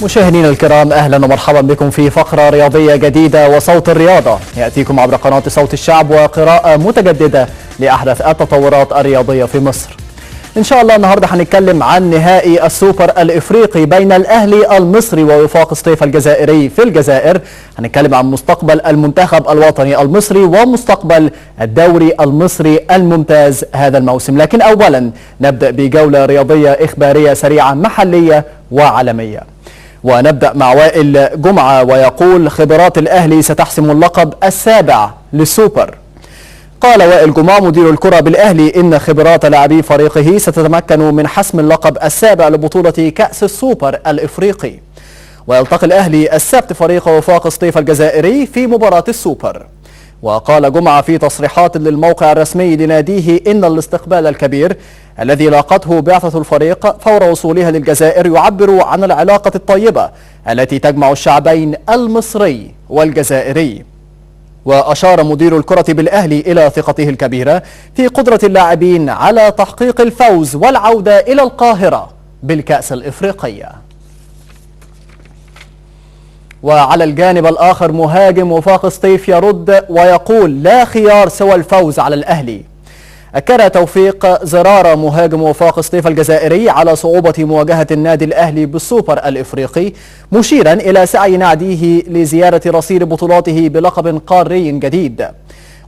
مشاهدينا الكرام، أهلا ومرحبا بكم في فقرة رياضية جديدة وصوت الرياضة يأتيكم عبر قناة صوت الشعب، وقراءة متجددة لأحدث التطورات الرياضية في مصر. إن شاء الله النهاردة هنتكلم عن نهائي السوبر الإفريقي بين الأهلي المصري ووفاق سطيف الجزائري في الجزائر. هنتكلم عن مستقبل المنتخب الوطني المصري ومستقبل الدوري المصري الممتاز هذا الموسم، لكن أولا نبدأ بجولة رياضية إخبارية سريعة محلية وعالمية. ونبدأ مع وائل جمعة ويقول: خبرات الأهلي ستحسم اللقب السابع للسوبر. قال وائل جمعة مدير الكرة بالأهلي إن خبرات لاعبي فريقه ستتمكن من حسم اللقب السابع لبطولة كأس السوبر الإفريقي. ويلتقي الأهلي السبت فريق وفاق سطيف الجزائري في مباراة السوبر. وقال جمعة في تصريحات للموقع الرسمي لناديه إن الاستقبال الكبير الذي لاقته بعثة الفريق فور وصولها للجزائر يعبر عن العلاقة الطيبة التي تجمع الشعبين المصري والجزائري. وأشار مدير الكرة بالأهلي إلى ثقته الكبيرة في قدرة اللاعبين على تحقيق الفوز والعودة إلى القاهرة بالكأس الإفريقية. وعلى الجانب الآخر مهاجم وفاق سطيف يرد ويقول: لا خيار سوى الفوز على الأهلي. أكد توفيق زرارة مهاجم وفاق سطيف الجزائري على صعوبة مواجهة النادي الأهلي بالسوبر الإفريقي، مشيرا إلى سعي ناديه لزيادة رصيد بطولاته بلقب قاري جديد.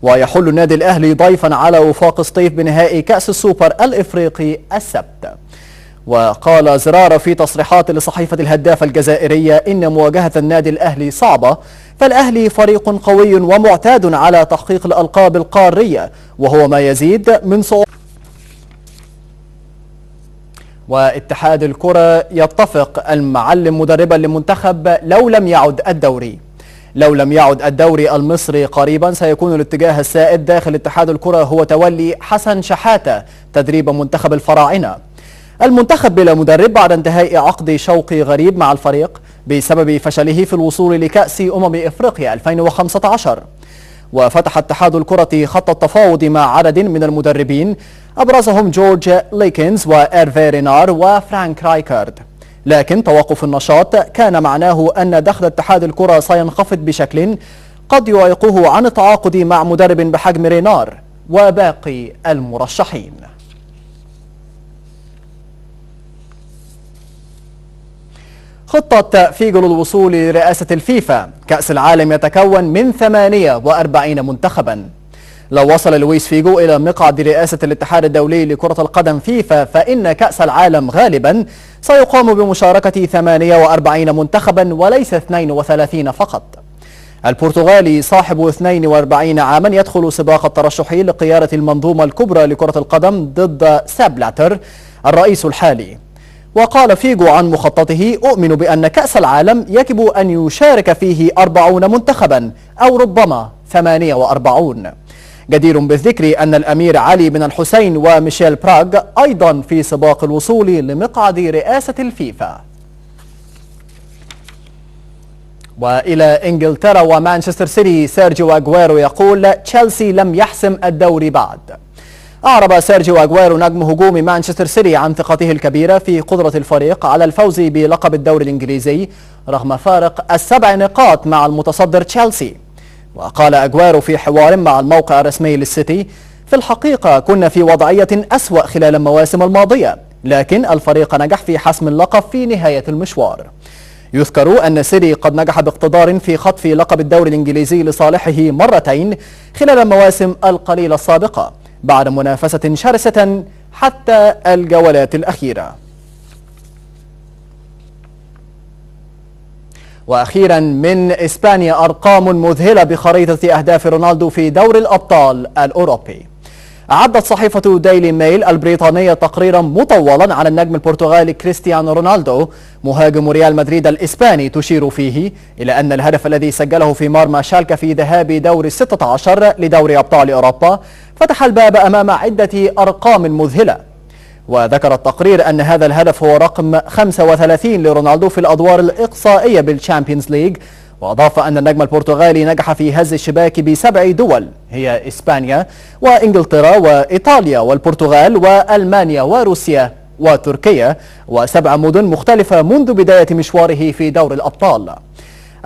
ويحل النادي الأهلي ضيفا على وفاق سطيف بنهائي كأس السوبر الإفريقي السبت. وقال زرارة في تصريحات لصحيفة الهداف الجزائرية إن مواجهة النادي الأهلي صعبة، فالأهلي فريق قوي ومعتاد على تحقيق الألقاب القارية وهو ما يزيد من صعوبة. واتحاد الكرة يتفق المعلم مدربا للمنتخب لو لم يعد الدوري المصري قريبا سيكون الاتجاه السائد داخل اتحاد الكرة هو تولي حسن شحاتة تدريب منتخب الفراعنة. المنتخب بلا مدرب بعد انتهاء عقد شوقي غريب مع الفريق بسبب فشله في الوصول لكأس إفريقيا 2015. وفتح اتحاد الكرة خط التفاوض مع عدد من المدربين أبرزهم جورج ليكنز وإيرفي رينار وفرانك رايكارد، لكن توقف النشاط كان معناه أن دخل اتحاد الكرة سينخفض بشكل قد يعيقه عن التعاقد مع مدرب بحجم رينار وباقي المرشحين. خطة فيجو للوصول لرئاسة الفيفا. كأس العالم يتكون من 48 منتخبا. لو وصل لويس فيجو إلى مقعد رئاسة الاتحاد الدولي لكرة القدم فيفا فإن كأس العالم غالبا سيقام بمشاركة 48 منتخبا وليس 32 فقط. البرتغالي صاحب 42 عاما يدخل سباق الترشح لقيادة المنظومة الكبرى لكرة القدم ضد سيب بلاتر الرئيس الحالي. وقال فيجو عن مخططه: أؤمن بأن كأس العالم يجب أن يشارك فيه 40 منتخبا أو ربما 48. جدير بالذكر أن الأمير علي بن الحسين وميشيل براغ أيضا في سباق الوصول لمقعد رئاسة الفيفا. وإلى إنجلترا ومانشستر سيتي، سيرجيو أغويرو يقول: تشيلسي لم يحسم الدوري بعد. أعرب سيرجيو أغويرو نجم هجوم مانشستر سيتي عن ثقته الكبيرة في قدرة الفريق على الفوز بلقب الدوري الإنجليزي رغم فارق 7 نقاط مع المتصدر تشيلسي. وقال أغويرو في حوار مع الموقع الرسمي للسيتي: في الحقيقة كنا في وضعية أسوأ خلال المواسم الماضية، لكن الفريق نجح في حسم اللقب في نهاية المشوار. يذكر أن سيتي قد نجح باقتدار في خطف لقب الدوري الإنجليزي لصالحه مرتين خلال المواسم القليلة السابقة بعد منافسة شرسة حتى الجولات الأخيرة. وأخيرا من إسبانيا، أرقام مذهلة بخريطة أهداف رونالدو في دوري الأبطال الأوروبي. أعدت صحيفة ديلي ميل البريطانية تقريرا مطولا عن النجم البرتغالي كريستيانو رونالدو مهاجم ريال مدريد الإسباني، تشير فيه إلى أن الهدف الذي سجله في مرمى شالكة في ذهاب دور 16 لدوري أبطال أوروبا فتح الباب أمام عدة أرقام مذهلة. وذكر التقرير أن هذا الهدف هو رقم 35 لرونالدو في الأدوار الإقصائية بالشامبيونز ليج. وأضاف أن النجم البرتغالي نجح في هز الشباك ب7 دول هي إسبانيا وإنجلترا وإيطاليا والبرتغال وألمانيا وروسيا وتركيا و7 مدن مختلفة منذ بداية مشواره في دور الأبطال.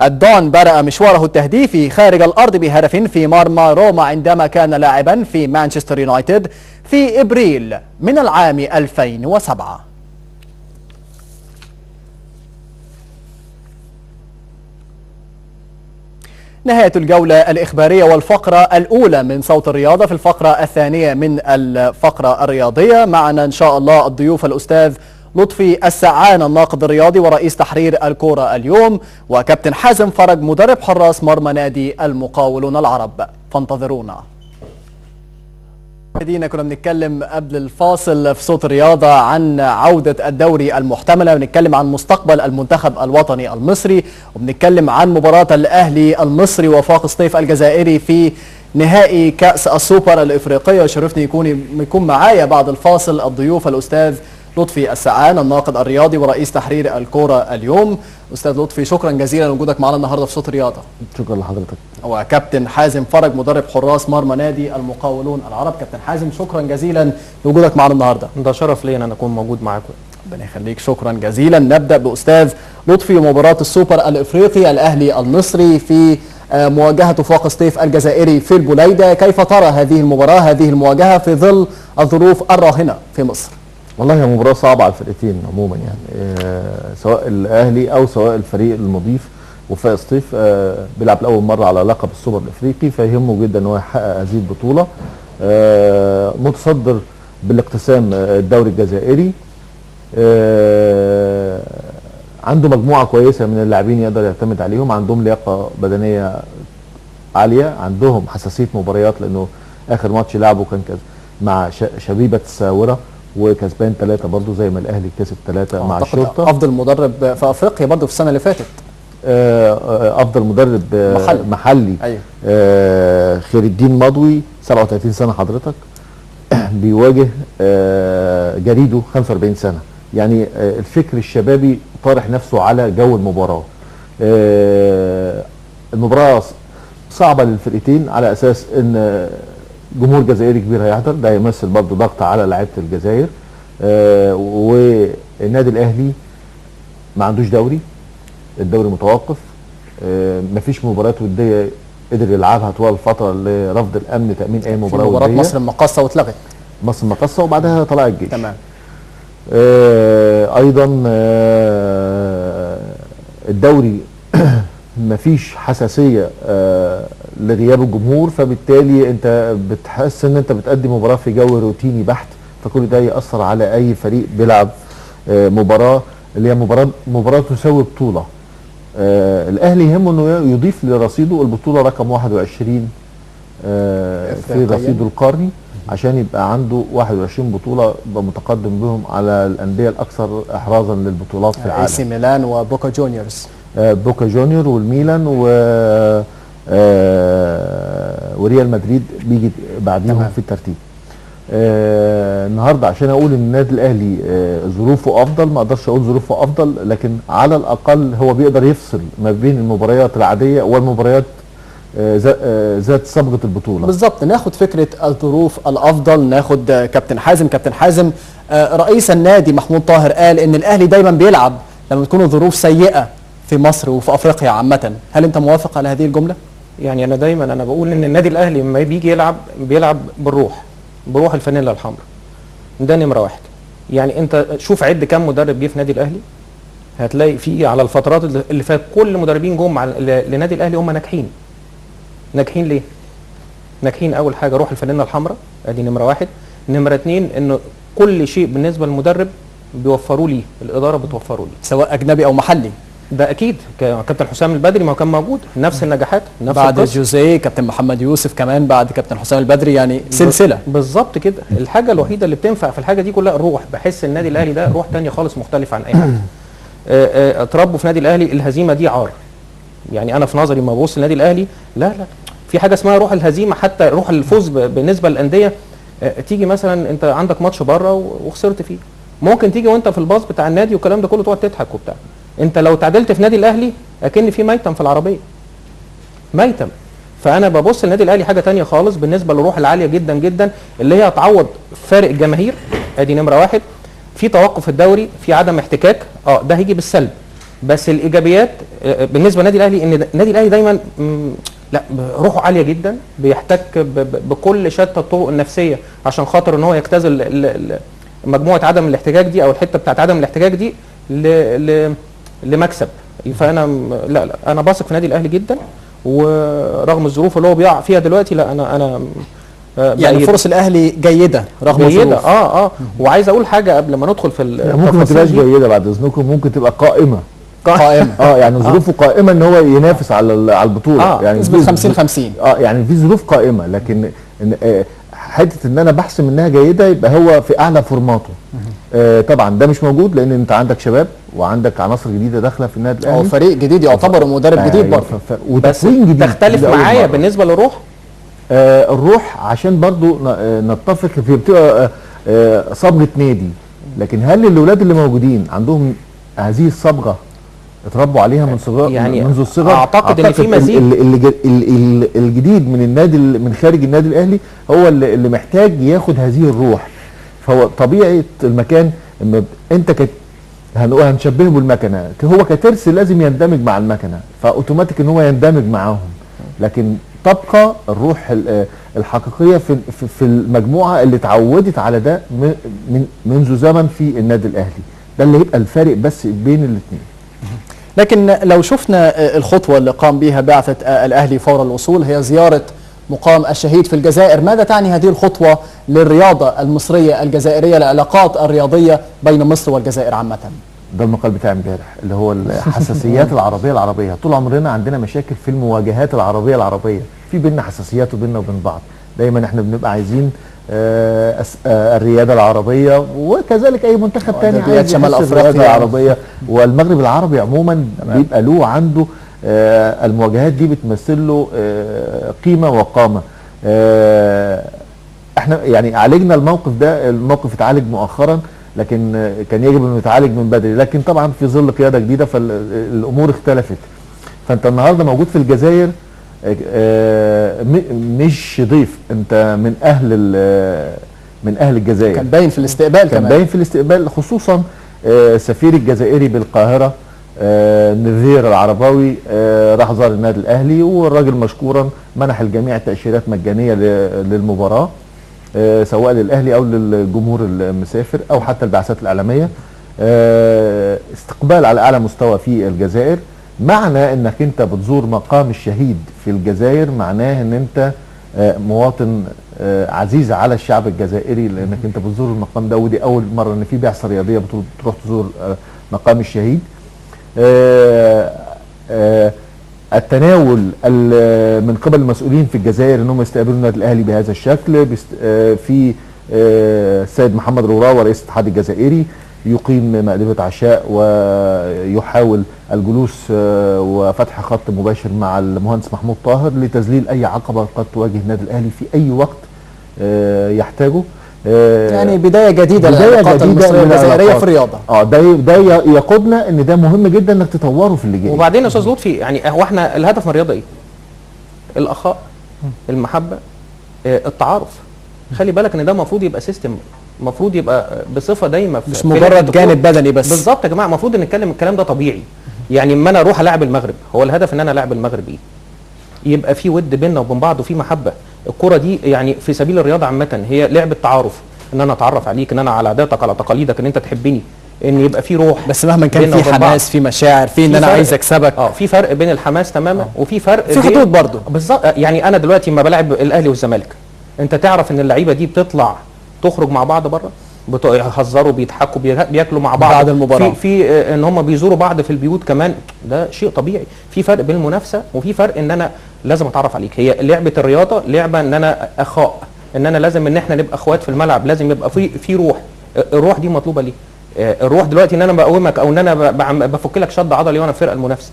الدون بدأ مشواره التهديفي خارج الأرض بهدف في مرمى روما عندما كان لاعبا في مانشستر يونايتد في إبريل من العام 2007. نهاية الجولة الإخبارية والفقرة الأولى من صوت الرياضة. في الفقرة الثانية من الفقرة الرياضية معنا إن شاء الله الضيوف الأستاذ لطفي السعان الناقد الرياضي ورئيس تحرير الكورة اليوم، وكابتن حازم فرج مدرب حراس مرمى نادي المقاولون العرب. فانتظرونا. كنا بنتكلم قبل الفاصل في صوت الرياضة عن عودة الدوري المحتملة، بنتكلم عن مستقبل المنتخب الوطني المصري، وبنتكلم عن مباراة الأهلي المصري وفاق سطيف الجزائري في نهائي كأس السوبر الإفريقية. وشرفني يكون معايا بعد الفاصل الضيوف الأستاذ لطفي السعان الناقد الرياضي ورئيس تحرير الكورة اليوم. أستاذ لطفي شكرا جزيلا لوجودك معنا النهارده في صوت الرياضة. شكرا لحضرتك. وكابتن حازم فرج مدرب حراس مرمى نادي المقاولون العرب. كابتن حازم شكرا جزيلا لوجودك معنا النهارده. ده شرف لي ان انا اكون موجود معاكم. ربنا يخليك، شكرا جزيلا. نبدأ بأستاذ لطفي مباراة السوبر الإفريقي الأهلي المصري في مواجهة وفاق سطيف الجزائري في البليدة. كيف ترى هذه المباراة، هذه المواجهة في ظل الظروف الراهنة في مصر؟ والله هي مباراة صعبة على الفرقتين عموما، يعني سواء الأهلي أو سواء الفريق المضيف وفاق سطيف بيلعب لأول مرة على لقب السوبر الإفريقي، فيهمه جدا أن هو يحقق هذه البطولة. متصدر بالاقتسام الدوري الجزائري، عنده مجموعة كويسة من اللاعبين يقدر يعتمد عليهم، عندهم لياقة بدنية عالية، عندهم حساسية مباريات لأنه آخر ماتش لعبه كان مع شبيبة الساورة وكسبان 3 برضه زي ما الاهلي كسب 3 مع الشرطه. افضل مدرب في افريقيا برضه في السنه اللي فاتت. افضل مدرب محلي. أيوه. خير الدين مضوي 37 سنه حضرتك بيواجه جريده 45 سنه، يعني الفكر الشبابي طارح نفسه على جو المباراه. المباراه صعبه للفرقتين على اساس ان جمهور جزائري كبير هيحضر، ده هيمثل برضه ضغط على لعيبه الجزائر. والنادي الاهلي ما عندوش دوري، الدوري متوقف، مفيش مباريات وديه قدر يلعبها طوال الفتره لرفض الامن تامين اي مباراه وديه. مباراه مصر المقاصه واتلغت. مصر المقاصه وبعدها طلع الجيش. تمام. ايضا الدوري مفيش حساسيه لغياب الجمهور، فبالتالي انت بتحس ان انت بتقدم مباراه في جو روتيني بحت، فكل ده ياثر على اي فريق بيلعب مباراه اللي هي مباراه تساوي بطوله. الاهلي يهمه انه يضيف لرصيده البطوله رقم 21 في رصيده القارني، عشان يبقى عنده 21 بطوله يبقى متقدم بهم على الانديه الاكثر احرازا للبطولات في العالم. اي سي ميلان وبوكا جونيورز. بوكا جونيور والميلان وريال مدريد بيجي بعديهم في الترتيب. النهارده عشان اقول ان النادي الاهلي ظروفه افضل، ما اقدرش اقول ظروفه افضل، لكن على الاقل هو بيقدر يفصل ما بين المباريات العاديه والمباريات ذات سابقه البطوله. بالظبط. ناخد فكره الظروف الافضل، ناخد كابتن حازم. كابتن حازم، رئيس النادي محمود طاهر قال ان الاهلي دايما بيلعب لما تكون الظروف سيئه في مصر وفي افريقيا عامه. هل انت موافق على هذه الجمله؟ يعني انا دايما بقول ان النادي الاهلي لما بيجي يلعب بيلعب بروح الفانيلا الحمراء. ده نمره واحد. يعني انت شوف عد كام مدرب جه في نادي الاهلي، هتلاقي فيه على الفترات اللي فات كل مدربين جم لنادي الاهلي هم ناجحين. ناجحين ليه؟ ناجحين اول حاجه روح الفانيلا الحمراء، ادي نمره واحد. نمره اتنين انه كل شيء بالنسبه للمدرب بيوفروا ليه، الاداره بتوفره ليه، سواء اجنبي او محلي. ده اكيد. كابتن حسام البدري ما كان موجود، نفس النجاحات نفس بعد جوزيه كابتن محمد يوسف كمان بعد كابتن حسام البدري، يعني سلسله. بالظبط كده. الحاجه الوحيده اللي بتنفع في الحاجه دي كلها الروح. بحس النادي الاهلي ده روح ثانيه خالص مختلف عن اي حاجه. اتربوا في نادي الاهلي، الهزيمه دي عار. يعني انا في نظري لما ببص للنادي الاهلي لا في حاجه اسمها روح الهزيمه، حتى روح الفوز بالنسبه للانديه. تيجي مثلا انت عندك ماتش بره وخسرت فيه، ممكن تيجي وانت في الباص بتاع النادي والكلام ده كله تقعد تضحك وبتاع. انت لو تعادلت في نادي الاهلي اكن في ميتم في العربيه، ميتم. فانا ببص للنادي الاهلي حاجه ثانيه خالص بالنسبه للروح العاليه جدا جدا اللي هي هتعوض فارق الجماهير. ادي نمره واحد. في توقف الدوري، في عدم احتكاك، ده هيجي بالسلب. بس الايجابيات بالنسبه للنادي الاهلي ان النادي الاهلي دايما لا روحه عاليه جدا، بيحتك بكل شتى الطرق النفسيه عشان خاطر ان هو يجتاز مجموعه عدم الاحتكاك دي او الحته بتاعت عدم الاحتكاك دي لمكسب. فانا لا انا باثق في النادي الاهلي جدا، ورغم الظروف اللي هو بيقع فيها دلوقتي لا انا يعني فرص الاهلي جيده رغم الظروف. وعايز اقول حاجه قبل ما ندخل في ممكن ما تبقاش جيده بعد اذنكم، ممكن تبقى قائمه يعني ظروفه قائمه ان هو ينافس على البطوله، يعني نسبه 50-50 يعني في ظروف قائمه، لكن حته ان انا بحسم انها جيده يبقى هو في اعلى فورماته. طبعا ده مش موجود لان انت عندك شباب وعندك عناصر جديده داخله في النادي الاهلي، فريق جديد يعتبر مدرب جديد برضه، وتكوين جديد. تختلف معايا بالنسبه للروح؟ الروح عشان برضو نتفق في بتبقى صبغه نادي، لكن هل الاولاد اللي موجودين عندهم هذه الصبغه اتربوا عليها من صغر يعني منذ الصغر؟ اعتقد ان في مزيد. الجديد من النادي من خارج النادي الاهلي هو اللي محتاج ياخد هذه الروح. فهو طبيعه المكان انت هنشبهه بالمكنه، هو كترس لازم يندمج مع المكنه، فاوتوماتيك ان هو يندمج معاهم، لكن تبقى الروح الحقيقيه في المجموعه اللي اتعودت على ده منذ زمن في النادي الاهلي. ده اللي يبقى الفارق بس بين الاثنين. لكن لو شفنا الخطوه اللي قام بها بعثه الاهلي فور الوصول هي زياره مقام الشهيد في الجزائر، ماذا تعني هذه الخطوه للرياضه المصريه الجزائريه، العلاقات الرياضيه بين مصر والجزائر عامه؟ ده المقال بتاعي امبارح اللي هو الحساسيات العربيه. طول عمرنا عندنا مشاكل في المواجهات العربيه، في بيننا حساسيات وبيننا وبين بعض. دايما احنا بنبقى عايزين الرياده العربيه، وكذلك اي منتخب تاني عايز شمال افريقيا العربيه، والمغرب العربي عموما بيبقى له عنده المواجهات دي بتمثل له قيمه وقامه. احنا يعني عالجنا الموقف ده، الموقف اتعالج مؤخرا، لكن كان يجب انه يتعالج من بدري، لكن طبعا في ظل قياده جديده فالامور اختلفت. فانت النهارده موجود في الجزائر مش ضيف، انت من اهل الجزائر. كان باين في الاستقبال كمان، كان باين في الاستقبال، خصوصا سفير الجزائري بالقاهره نذير العرباوي راح زار النادي الاهلي، والراجل مشكورا منح الجميع تاشيرات مجانيه للمباراه، سواء للاهلي او للجمهور المسافر او حتى البعثات الاعلاميه. استقبال على اعلى مستوى في الجزائر. معنى انك انت بتزور مقام الشهيد في الجزائر معناه ان انت مواطن عزيز على الشعب الجزائري، لانك انت بتزور المقام ده، ودي اول مره ان في بعثه رياضيه بتروح تزور مقام الشهيد. التناول من قبل المسؤولين في الجزائر انهم يستقبلوا النادي الاهلي بهذا الشكل، في السيد محمد روراوة رئيس الاتحاد الجزائري يقيم مائدة عشاء ويحاول الجلوس وفتح خط مباشر مع المهندس محمود طاهر لتذليل اي عقبه قد تواجه النادي الاهلي في اي وقت يحتاجه. يعني بدايه جديده للعلاقات المصريه الجزائريه في الرياضه. ده يقودنا ان ده مهم جدا انك تطوره في اللي جاي. وبعدين يا استاذ لطفي، يعني هو احنا الهدف من الرياضه ايه؟ الاخاء، المحبه، التعارف. خلي بالك ان ده المفروض يبقى سيستم، المفروض يبقى بصفه دايمه، مش مجرد جانب بدني بس. بالظبط يا جماعه، المفروض ان نتكلم الكلام ده طبيعي. يعني اما انا اروح العب المغرب، هو الهدف ان انا العب المغرب ايه؟ يبقى في ود بيننا وبين بعض وفي محبه. الكره دي يعني في سبيل الرياضه عامه هي لعبه تعارف، ان انا اتعرف عليك، ان انا على عاداتك على تقاليدك، ان انت تحبني، ان يبقى في روح. بس مهما كان في حماس، في مشاعر، في ان انا عايز اكسبك. في فرق بين الحماس تماما وفي فرق في حدود برضه. بالظبط. يعني انا دلوقتي لما بلعب الاهلي والزمالك، انت تعرف ان اللعيبه دي بتطلع تخرج مع بعض بره، بيهزروا، بيضحكوا، بياكلوا مع بعض بعد المباراه، في ان هم بيزوروا بعض في البيوت كمان. ده شيء طبيعي. في فرق بين المنافسه وفي فرق ان انا لازم اتعرف عليك. هي لعبه الرياضه لعبه ان انا اخاء، ان انا لازم ان احنا نبقى اخوات في الملعب، لازم يبقى في روح. الروح دي مطلوبه ليه؟ الروح دلوقتي ان انا بقومك او ان انا بفك لك شد عضلي وانا في الفرقه المنافسه.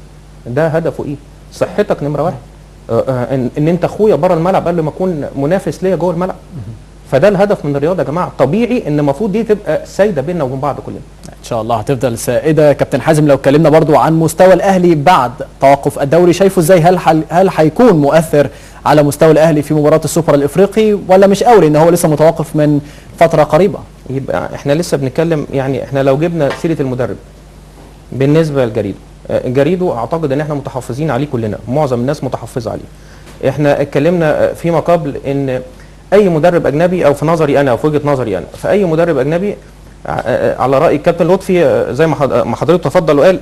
ده هدفه ايه؟ صحتك نمره واحد. ان انت اخويا بره الملعب قبل ما اكون منافس ليا جوه الملعب. فده الهدف من الرياضه يا جماعه. طبيعي ان المفروض دي تبقى سايده بيننا وبين بعض كلنا. ان شاء الله هتفضل سائده. كابتن حازم، لو اتكلمنا برضو عن مستوى الاهلي بعد توقف الدوري، شايفه ازاي؟ هل هيكون مؤثر على مستوى الاهلي في مباراه السوبر الافريقي، ولا مش قوي ان هو لسه متوقف من فتره قريبه؟ يبقى احنا لسه بنتكلم، يعني احنا لو جبنا سيره المدرب بالنسبه لجريدو، جريدو اعتقد ان احنا متحفظين عليه كلنا، معظم الناس متحفظه عليه. احنا اتكلمنا فيما قبل ان اي مدرب اجنبي، او في نظري انا او في وجهه نظري انا، فاي مدرب اجنبي على راي الكابتن لطفي زي ما حضرتك تفضل وقال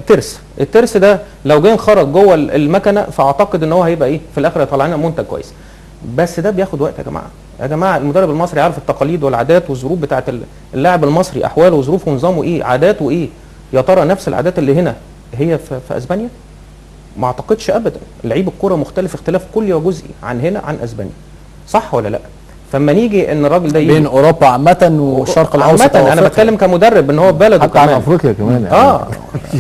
الترس ده لو جه خرج جوه المكنه، فاعتقد ان هو هيبقى ايه في الاخر يطلع لنا منتج كويس. بس ده بياخد وقت يا جماعه المدرب المصري عارف التقاليد والعادات والظروف بتاعه اللاعب المصري، احواله وظروفه ونظامه ايه، عاداته ايه. يا ترى نفس العادات اللي هنا هي في اسبانيا؟ ما اعتقدش ابدا. لعيب الكوره مختلف اختلاف كلي وجزئي عن هنا عن اسبانيا، صح ولا لا؟ فلما نيجي ان الراجل ده بين اوروبا عامه والشرق الاوسط عامه، انا بتكلم كمدرب ان هو بلده حتى عن كمان افريقيا كمان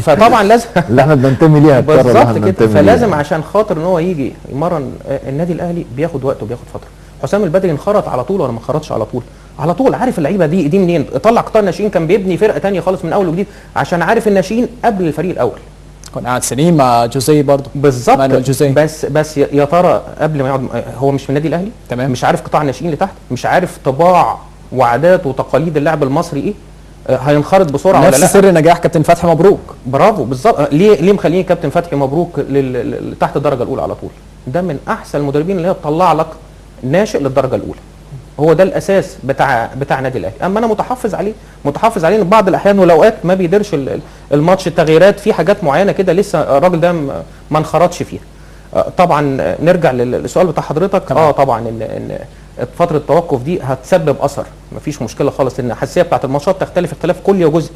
فطبعا لازم اللي احنا بننتمي ليها بالظبط كده. فلازم عشان خاطر ان هو يجي يمرن النادي الاهلي بياخد وقت وبياخد فتره. حسام البدري انخرط على طول ولا ما انخرطش على طول؟ على طول. عارف اللعيبه دي منين؟ طلع قطاع الناشئين، كان بيبني فرقه ثانيه خالص من اول وجديد عشان عارف الناشئين قبل الفريق الاول. كان قاعد سنين مع جوزيه برضه. بالظبط. بس يا ترى قبل ما يقعد هو مش من النادي الاهلي؟ تمام. مش عارف قطاع الناشئين اللي تحت، مش عارف طباع وعادات وتقاليد اللاعب المصري ايه؟ هينخرط بسرعه ولا لا؟ نفس سر نجاح كابتن فتحي مبروك. برافو بالظبط. ليه مخليني كابتن فتحي مبروك تحت الدرجه الاولى على طول؟ ده من احسن المدربين اللي هي تطلع لك ناشئ للدرجه الاولى. هو ده الاساس بتاع النادي الاهلي. اما انا متحفظ عليه بعض الاحيان والاوقات ما بيقدرش الماتش، التغييرات في حاجات معينه كده لسه الراجل ده ما انخرطش فيها. طبعا نرجع للسؤال بتاع حضرتك. طبعا ان فتره التوقف دي هتسبب اثر، مفيش مشكله خالص، ان الحساسيه بتاعت الماتشات تختلف اختلاف كلي وجزئي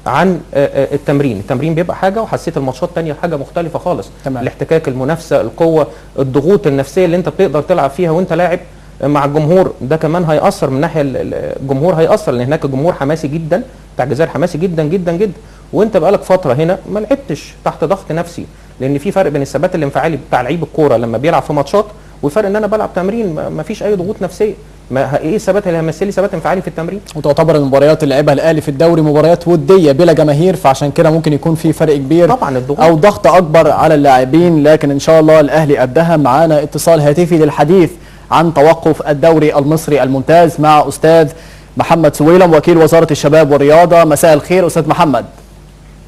عن التمرين بيبقى حاجه، وحساسيه الماتشات ثانيه حاجه مختلفه خالص. تمام. الاحتكاك، المنافسه، القوه، الضغوط النفسيه اللي انت بتقدر تلعب فيها وانت لاعب مع الجمهور، ده كمان هيأثر من ناحيه الجمهور، هيأثر لان هناك الجمهور حماسي جدا، بتاع الجزائر حماسي جدا جدا جدا، وانت بقالك فتره هنا ما لعبتش تحت ضغط نفسي، لان في فرق بين الثبات الانفعالي بتاع لعيب الكوره لما بيلعب في ماتشات، وفرق ان انا بلعب تمرين ما فيش اي ضغوط نفسيه. ايه الثبات اللي هيمثل لي ثبات انفعالي في التمرين؟ وتعتبر المباريات اللي لعبها الاهلي في الدوري مباريات وديه بلا جماهير، فعشان كده ممكن يكون في فرق كبير طبعا الضغوط او ضغط اكبر على اللاعبين، لكن ان شاء الله الاهلي قدها. معانا اتصال هاتفي للحديث عن توقف الدوري المصري الممتاز مع استاذ محمد سويلم وكيل وزاره الشباب والرياضه. مساء الخير استاذ محمد.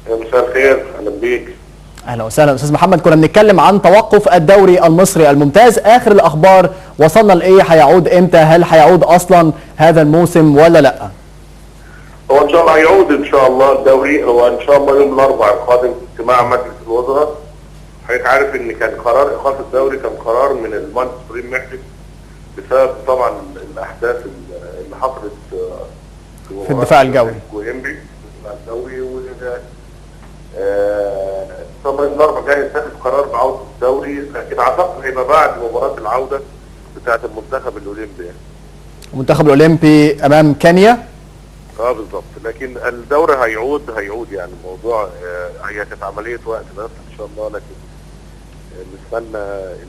مساء الخير، اهلا بيك. اهلا وسهلا استاذ محمد. كنا بنتكلم عن توقف الدوري المصري الممتاز، اخر الاخبار وصلنا لايه؟ هيعود امتى؟ هل هيعود اصلا هذا الموسم ولا لا؟ هو ان شاء الله هيعود ان شاء الله الدوري، هو ان شاء الله يوم الاربعاء القادم اجتماع مجلس الوزراء. حضرتك عارف ان كان قرار ايقاف الدوري كان قرار من المهندس ابراهيم محسن بسبب طبعا الاحداث اللي حصلت في الدفاع الجوي وإنبي الدوري طبعا الاربعاء جاي يتخذ قرار بعوده الدوري، لكن اعتقد هيبقى بعد مباراه العوده بتاعه المنتخب الاولمبي. المنتخب الاولمبي امام كينيا. بالظبط، لكن الدوري هيعود يعني الموضوع هي كانت عمليه وقت بس ان شاء الله، لكن نتمنى ان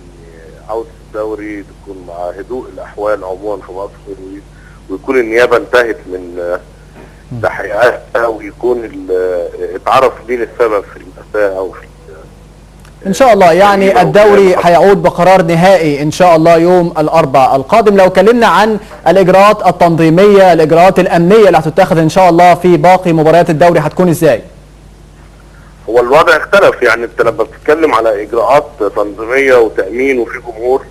عوده الدوري تكون مع هدوء الاحوال عموما في مصر، ويكون النيابه انتهت من تحقيقاتها، ويكون اتعرف مين السبب في المأساة او في ان شاء الله. يعني الدوري هيعود بقرار نهائي ان شاء الله يوم الاربعاء القادم. لو كلمنا عن الاجراءات التنظيميه، الاجراءات الامنيه اللي هتتخذ ان شاء الله في باقي مباريات الدوري هتكون ازاي؟ هو الوضع اختلف، يعني انت لما بتتكلم على اجراءات تنظيميه وتامين وفي جمهور،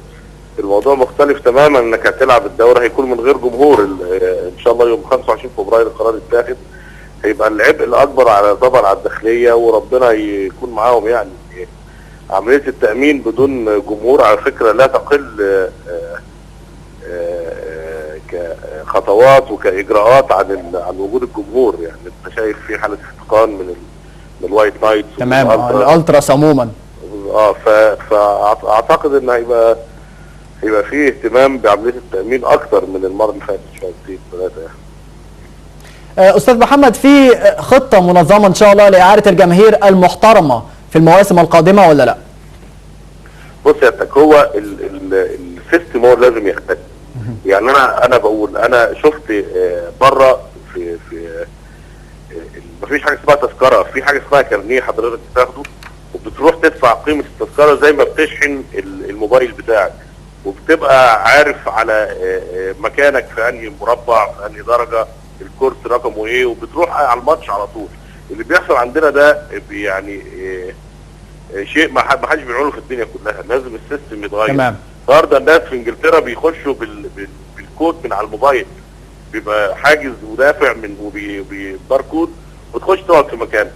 الموضوع مختلف تماما. انك هتلعب الدوري هيكون من غير جمهور ان شاء الله يوم 25 فبراير القرار يتاخد، هيبقى العبء الاكبر على طبعا على الداخليه، وربنا يكون معاهم. يعني عمليه التامين بدون جمهور على فكره لا تقل كخطوات وكاجراءات عن وجود الجمهور. يعني انت شايف في حاله افتقان من الوايت نايتس، تمام، الالتراس عموما. فاعتقد ان هيبقى فيه اهتمام بعمليه التامين اكتر من المره اللي فاتت شويتين ثلاثه. استاذ محمد، في خطه منظمه ان شاء الله لاعاده الجماهير المحترمه في المواسم القادمه ولا لا؟ بص يا تك، هو السيستم هو لازم يختلف. يعني انا بقول انا شفت بره في مفيش حاجه اسمها تذكره، في حاجه اسمها كارنيه حضرتك بتاخده وبتروح تدفع قيمه التذكره زي ما بتشحن الموبايل بتاعك، وبتبقى عارف على مكانك في انهي مربع، في انهي درجه، الكورس رقمه ايه وبتروح على الماتش على طول. اللي بيحصل عندنا ده يعني شيء ما حدش بيعمله في الدنيا كلها، لازم السيستم يتغير. تمام. النهارده الناس في انجلترا بيخشوا بالكود من على الموبايل، بيبقى حاجز ودافع من وباركود وتخش تقعد في مكانك.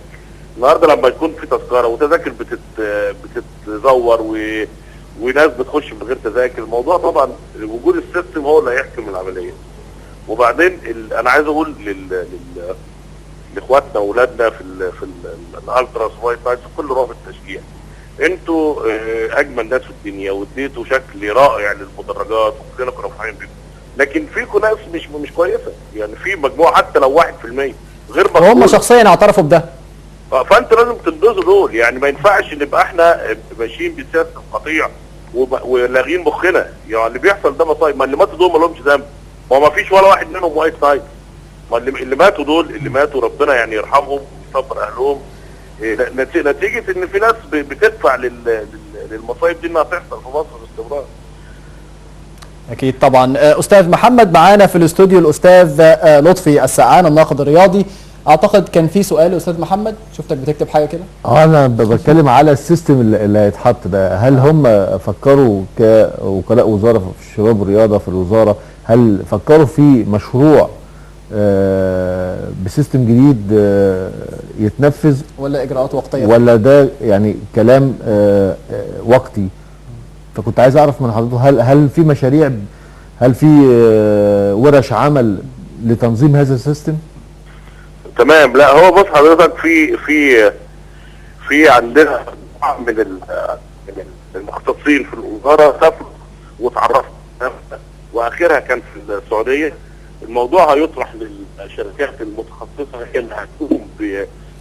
النهارده لما يكون في تذكره وتذاكر بتتزور وناس بتخش من غير تذاكر، الموضوع طبعا وجود السيستم هو اللي هيحكم العمليه. وبعدين انا عايز اقول لاخواتنا واولادنا في الالتراس وايت نايتس وكل رابط التشجيع، انتوا اجمل ناس في الدنيا واديتوا شكل رائع للمدرجات وكلنا كنا فرحانين بيكم، لكن فيكم ناس مش كويسه، يعني في مجموعه حتى لو 1% غير مقبوله وهم شخصيا اعترفوا بده. فانتوا لازم تنبذوا دول، يعني ما ينفعش نبقى احنا ماشيين بسياسه القطيع ولاغين مخنا. يعني اللي بيحصل ده مصايب، ما اللي ماتوا دول ما لهمش ذنب، ما فيش ولا واحد منهم وايت سايد. ما اللي ماتوا دول اللي ماتوا ربنا يعني يرحمهم ويصبر اهلهم، نتيجه ان في ناس بتدفع للمصايب دي انها تحصل في مصر باستمرار. اكيد طبعا. استاذ محمد معانا في الاستوديو الاستاذ لطفي السقعان الناقد الرياضي. اعتقد كان في سؤال استاذ محمد، شفتك بتكتب حاجه كده. انا بتكلم على السيستم اللي هيتحط ده، هل هم فكروا كوكلاء وزاره في الشباب والرياضه في الوزاره، هل فكروا في مشروع بسيستم جديد يتنفذ ولا اجراءات وقتيه؟ ولا ده يعني كلام وقتي؟ فكنت عايز اعرف من حضرتك هل في مشاريع، هل في ورش عمل لتنظيم هذا السيستم؟ تمام. لا هو بص حضرتك في عندنا من المختصين في الوزاره سافروا وتعرفوا، واخرها كان في السعوديه. الموضوع هيطرح للشركات المتخصصه هي اللي هتقوم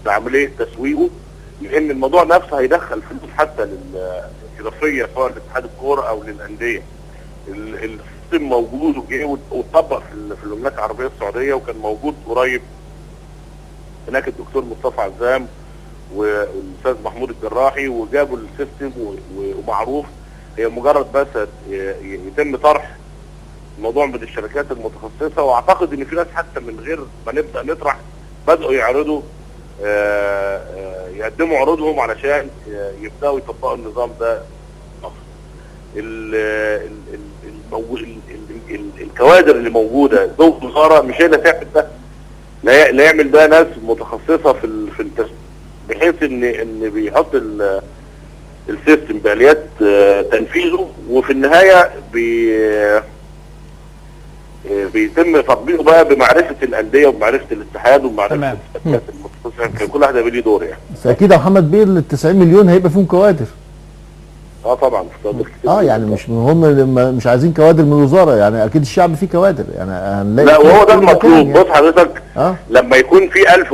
بعمليه تسويقه، لان الموضوع نفسه هيدخل فلوس حتى للاضافيه سواء لاتحاد الكوره او للانديه. السيستم موجود وجه واتطبق في المملكه العربيه السعوديه، وكان موجود قريب هناك الدكتور مصطفى عزام والاستاذ محمود الجراحي، وجابوا السيستم ومعروف. هي مجرد بس يتم طرح الموضوع من الشركات المتخصصه، واعتقد ان في ناس حتى من غير ما نبدا نطرح بداوا يعرضوا يقدموا عروضهم علشان يبداوا يطبقوا النظام ده. الكوادر اللي موجوده جوه الوزاره مش هي اللي تعمل ده، لا يعمل ده ناس متخصصه في التسويق، بحيث ان بيحط السيستم باليات تنفيذه، وفي النهايه بيتم تطبيقه بقى بمعرفه الانديه وبمعرفه الاتحاد وبمعرفه الشركات المتخصصه. كان كل واحد هيبقى ليه دور يعني. بس اكيد يا محمد بيه ال 90 مليون هيبقى فيهم كوادر. طبعا في كوادر كتير. يعني هم مش عايزين كوادر من الوزاره، يعني اكيد الشعب فيه كوادر، يعني هنلاقي. لا وهو ده المطلوب. يعني. بص حضرتك لما يكون في 1000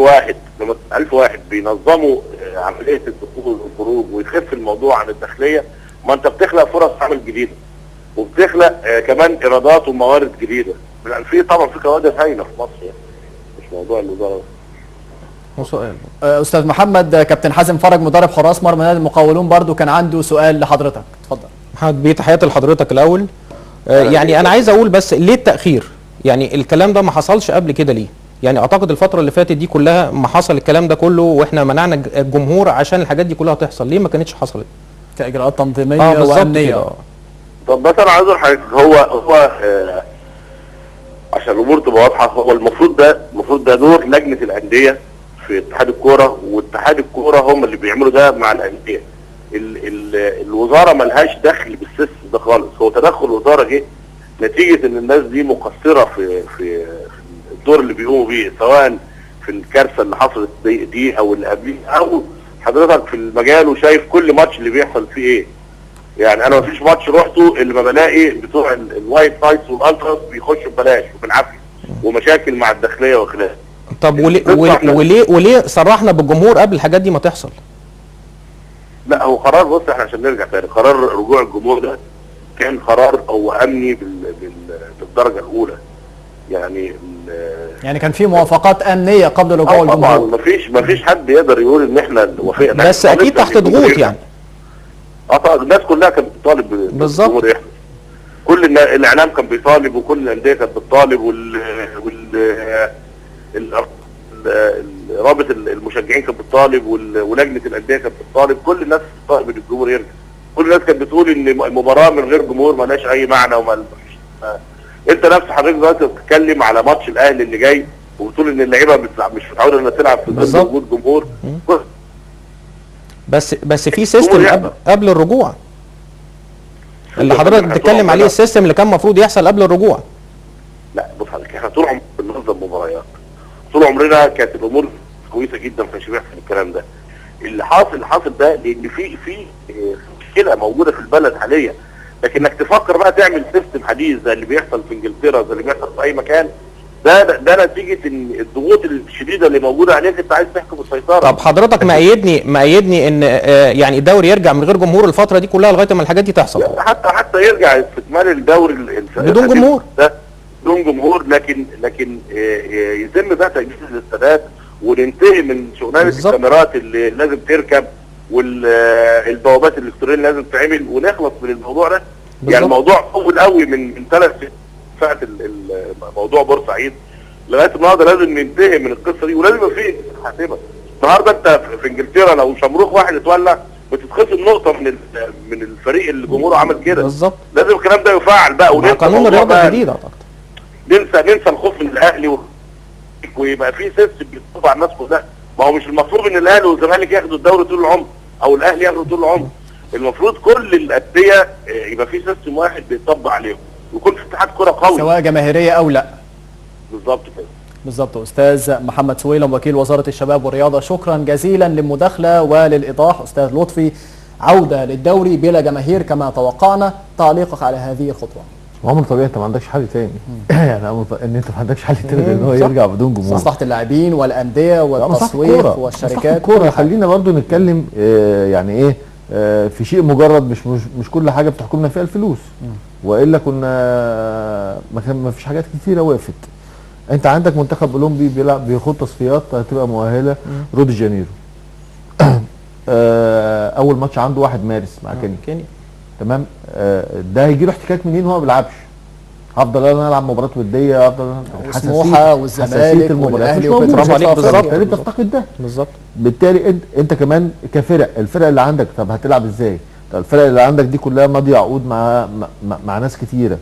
واحد بينظموا عمليه الدخول والخروج ويخف الموضوع عن الداخليه، ما انت بتخلق فرص عمل جديده وبتخلق كمان ايرادات وموارد جديده. في طبعا في كوادر هايله في مصر يعني، مش موضوع الوزاره. سؤال استاذ محمد، كابتن حازم فرج مدرب حراس مرمى نادي المقاولون برضو كان عنده سؤال لحضرتك، اتفضل. محمد بيه تحياتي لحضرتك الاول. يعني انا عايز اقول بس ليه التاخير؟ يعني الكلام ده ما حصلش قبل كده ليه؟ يعني اعتقد الفتره اللي فاتت دي كلها ما حصل الكلام ده كله واحنا منعنا الجمهور عشان الحاجات دي كلها تحصل، ليه ما كانتش حصلت؟ كاجراءات تنظيميه وامنيه. طب بس انا عايز اقول حضرتك هو عشان الامور تبقى واضحه، هو المفروض ده دور لجنه الانديه في اتحاد الكوره، واتحاد الكوره هم اللي بيعملوا ده مع الانديه. الوزاره ملهاش دخل بالسيستم ده خالص، هو تدخل الوزاره جه نتيجه ان الناس دي مقصره في الدور اللي بيقوموا بيه، سواء في الكارثه اللي حصلت دي او اللي قبليه، او حضرتك في المجال وشايف كل ماتش اللي بيحصل فيه ايه. يعني انا مفيش ماتش روحته اللي ما بلاقي بتوع الوايت نايتس والالتراس بيخشوا ببلاش وبالعافيه ومشاكل مع الداخليه وخلافه. طب وليه صرحنا بالجمهور قبل الحاجات دي ما تحصل؟ لا هو قرار، بص احنا عشان نرجع تاني، قرار رجوع الجمهور ده كان قرار هو امني بالدرجه الاولى. يعني كان في موافقات امنيه قبل رجوع الجمهور. طبعا مفيش حد يقدر يقول ان احنا وافقنا، بس اكيد تحت ضغوط يعني. طبعا الناس كلها كانت بتطالب بالجمهور يحصل، كل الاعلام كان بيطالب وكل الانديه كانت بتطالب رابط المشجعين كانت بتطالب، ولجنه الانديه كانت بتطالب، كل الناس بتطالب ان الجمهور يرجع. كل الناس كانت بتقول ان المباراه من غير جمهور مالهاش اي معنى انت نفس حضرتك دلوقتي بتتكلم على ماتش الاهلي اللي جاي وبتقول ان اللعيبه مش متعوده انها تلعب في ظل وجود جمهور. بس في سيستم قبل الرجوع اللي حضرتك بتتكلم عليه، السيستم اللي كان المفروض يحصل قبل الرجوع. لا بص حضرتك، احنا طول عمرنا بننظم مباريات، طول عمرنا كانت الامور كويسه جدا، ما كانش بيحصل الكلام ده. اللي حاصل ده لان في مشكله موجوده في البلد حاليا، لكن انك تفكر بقى تعمل سيستم حديث زي اللي بيحصل في انجلترا، زي اللي بيحصل في اي مكان، ده نتيجه ان الضغوط الشديده اللي موجوده عليك، انت عايز تحكم السيطره. طب حضرتك مأيدني ان يعني الدوري يرجع من غير جمهور الفتره دي كلها لغايه ما الحاجات دي تحصل؟ حتى يرجع استكمال الدوري بدون جمهور، بدون جمهور، لكن يتم بقى تجهيز الاستادات وننتهي من شغلانه الكاميرات اللي لازم تركب والبوابات الالكترونيه اللي لازم تعمل، ونخلص من الموضوع ده. يعني الموضوع اول قوي من 3 ساعات موضوع بورسعيد لغايه النهارده لازم ننتهي من القصه دي، ولازم يبقى في حاسمه. النهارده انت في انجلترا لو شمروخ واحد اتولع بتتخصم نقطه من الفريق اللي جمهوره عمل كده. بالظبط، لازم الكلام ده يفعل بقى، وننسى قانون الرياضه الجديد اعتقد. ننسى الخوف من الاهلي ويبقى في سيستم بيطبق على الناس كلها. ما هو مش المفروض ان الاهلي والزمالك ياخدوا الدوري طول العمر او الاهلي ياخدوا طول العمر. المفروض كل الانديه يبقى في سيستم واحد بيطبق عليهم، ويكون في اتحاد كره قوي سواء جماهيريه او لا. بالظبط كده. بالظبط. استاذ محمد سويلم وكيل وزاره الشباب والرياضه، شكرا جزيلا للمداخله وللايضاح. استاذ لطفي، عوده للدوري بلا جماهير كما توقعنا، تعليقك على هذه الخطوه؟ عمر طبيعي انت ما عندكش حل تاني. يعني ان انت ما عندكش حل تاني ان هو يرجع بدون جمهور. مصلحه اللاعبين والانديه والتسويق والشركات. الكوره خلينا برضو نتكلم يعني ايه في شيء مجرد، مش كل حاجه بتحكمنا فيها الفلوس، والا كنا ما فيش حاجات كتيره وقفت. انت عندك منتخب اولمبي بيخوض تصفيات هتبقى مؤهله ريو دي جانيرو. اول ماتش عنده 1 مارس مع كينيا. تمام. ده هيجي له احتكاك منين وهو ما بيلعبش؟ هفضل انا العب مباراه وديه، افضل سموحه والزمالك والاهلي برافو عليك. بالظبط، انت بتفتقد ده. بالظبط. بالتالي انت كمان الفرق اللي عندك، طب هتلعب ازاي؟ طب الفرق اللي عندك دي كلها ماضيه عقود مع ناس كتيره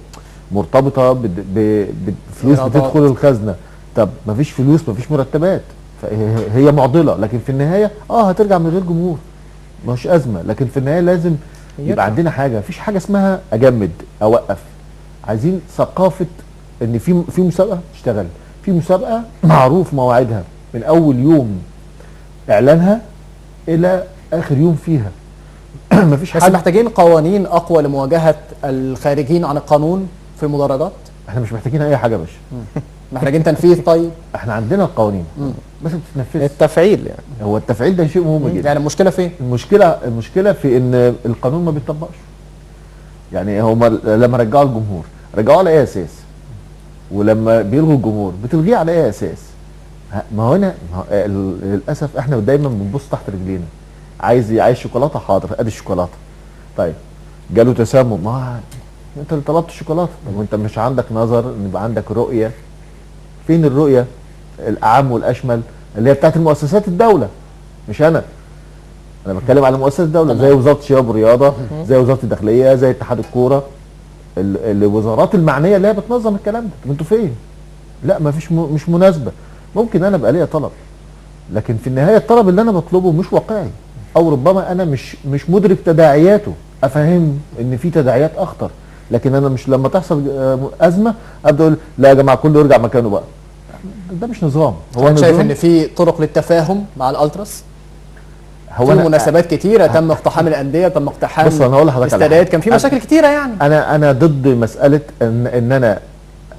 مرتبطه بفلوس بتدخل الخزنه. طب مفيش فلوس، مفيش مرتبات، فهي معضله. لكن في النهايه هترجع من غير جمهور، مش ازمه. لكن في النهايه لازم يبقى عندنا حاجه، مفيش حاجه اسمها اجمد اوقف. عايزين ثقافه ان في مسابقه تشتغل، في مسابقه معروف مواعيدها من اول يوم اعلانها الى اخر يوم فيها. مفيش حاجه. بس محتاجين قوانين اقوى لمواجهه الخارجين عن القانون في المدرجات. احنا مش محتاجين اي حاجه يا باشا. محتاجين تنفيذ. طيب احنا عندنا القوانين بس ما بتتنفذش. التفعيل يعني هو التفعيل ده شيء مهم جدا. يعني المشكله فين؟ المشكله في ان القانون ما بيطبقش. يعني هم لما رجعوا الجمهور رجعوه على اي اساس؟ ولما بيلغوا الجمهور بتلغيه على اي اساس؟ ما هو هنا للاسف احنا دايما بنبص تحت رجلينا. عايز شوكولاته، حاضر ادي الشوكولاته. طيب جاله تسمم، ما انت اللي طلبت الشوكولاته. طب وانت مش عندك نظر ان يبقى عندك رؤيه؟ فين الرؤيه الاعم والاشمل اللي هي بتاعت المؤسسات الدوله؟ مش انا بتكلم على مؤسسات الدوله زي وزاره الشباب والرياضه، زي وزاره الداخليه، زي اتحاد الكوره، الوزارات المعنيه اللي هي بتنظم الكلام ده. طب انتوا فين؟ لا مش مناسبه. ممكن انا بقى ليا طلب، لكن في النهايه الطلب اللي انا بطلبه مش واقعي، او ربما انا مش مدرك تداعياته. افهم ان في تداعيات اخطر، لكن انا مش لما تحصل ازمه ابدا اقول لا يا جماعه كله يرجع مكانه بقى. ده مش نظام. هو انا شايف ان في طرق للتفاهم مع الالتراس. هو في مناسبات كتيره تم اقتحام الانديه، تم اقتحام بص انا هقول لحضرتك استادات، كان في مشاكل كتيره. يعني انا ضد مساله ان انا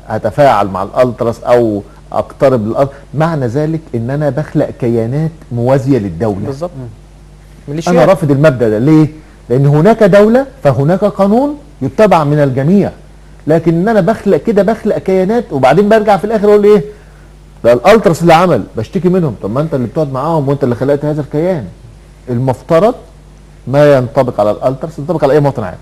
اتفاعل مع الالتراس او اقترب للالتراس. معنى ذلك ان انا بخلق كيانات موازيه للدوله. بالظبط. انا رافض المبدا ده. ليه؟ لان هناك دوله فهناك قانون يتبع من الجميع. لكن ان انا بخلق كيانات وبعدين برجع في الاخر اقول ايه؟ ده الالتراس اللي عمل، بشتكي منهم. طب ما انت اللي بتقعد معاهم وانت اللي خلقت هذا الكيان. المفترض ما ينطبق على الالتراس ينطبق على اي مواطن عادي،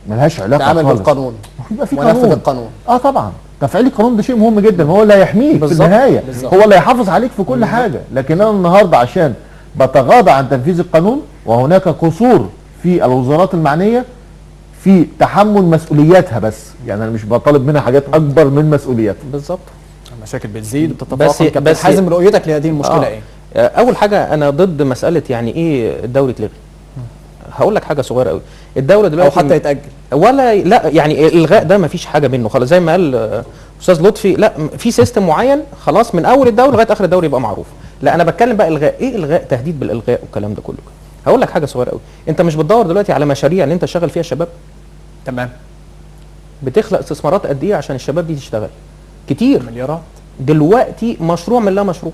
ملهاش علاقه تعامل بالقانون يبقى في قانون. ونفذ القانون. طبعا تفعيل القانون ده شيء مهم جدا، هو اللي هيحميك في بالظبط. النهايه، بالظبط. هو اللي هيحافظ عليك في كل حاجه. لكن انا النهارده عشان بتغاضى عن تنفيذ القانون وهناك قصور في الوزارات المعنيه في تحمل مسؤولياتها، بس يعني انا مش بطالب منها حاجات اكبر من مسؤولياتها. بالظبط. المشاكل بتزيد وتتفاقم. بس- كابتن بس- حازم، رؤيتك لهذه المشكله ايه؟ اول حاجه انا ضد مساله يعني ايه الدوري يتلغي. هقول لك حاجه صغيره قوي. الدوله او دلوقتي حتى يتاجل. ولا لا، يعني الالغاء ده ما فيش حاجه منه خلاص، زي ما قال استاذ لطفي، لا في سيستم معين خلاص من اول الدوري لغايه اخر الدوري يبقى معروف. لا انا بتكلم بقى الغاء، ايه الغاء؟ تهديد بالالغاء والكلام ده كله. هقول لك حاجه صغيره قوي، انت مش بتدور دلوقتي على مشاريع ان انت تشغل فيها الشباب؟ تمام. بتخلق استثمارات قد ايه عشان الشباب دي تشتغل؟ كتير. مليارات. دلوقتي مشروع من لا مشروع.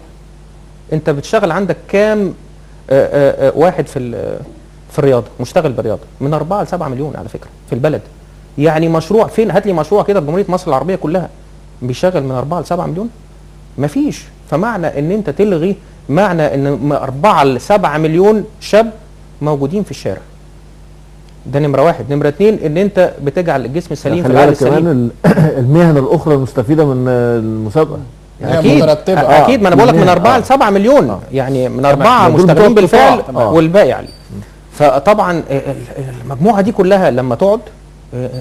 انت بتشتغل عندك كام واحد في الرياضه مشتغل بالرياضه؟ من 4 ل 7 مليون على فكره في البلد. يعني مشروع فين؟ هات لي مشروع كده في جمهوريه مصر العربيه كلها بيشغل من 4 ل 7 مليون. مفيش. فمعنى ان انت تلغي، معنى ان 4 ل 7 مليون شاب موجودين في الشارع. ده نمره واحد. نمره اتنين، ان انت بتجعل الجسم السليم في خلي العقل بالك السليم. كمان المهن الاخرى المستفيده من المسابقه. هي اكيد مترتبة. اكيد، ما انا بقول لك من 4 آه. ل 7 مليون، يعني من 4 دول مشتغلين بتوع بالفعل القطاع. والباقي عليه. فطبعا المجموعه دي كلها لما تقعد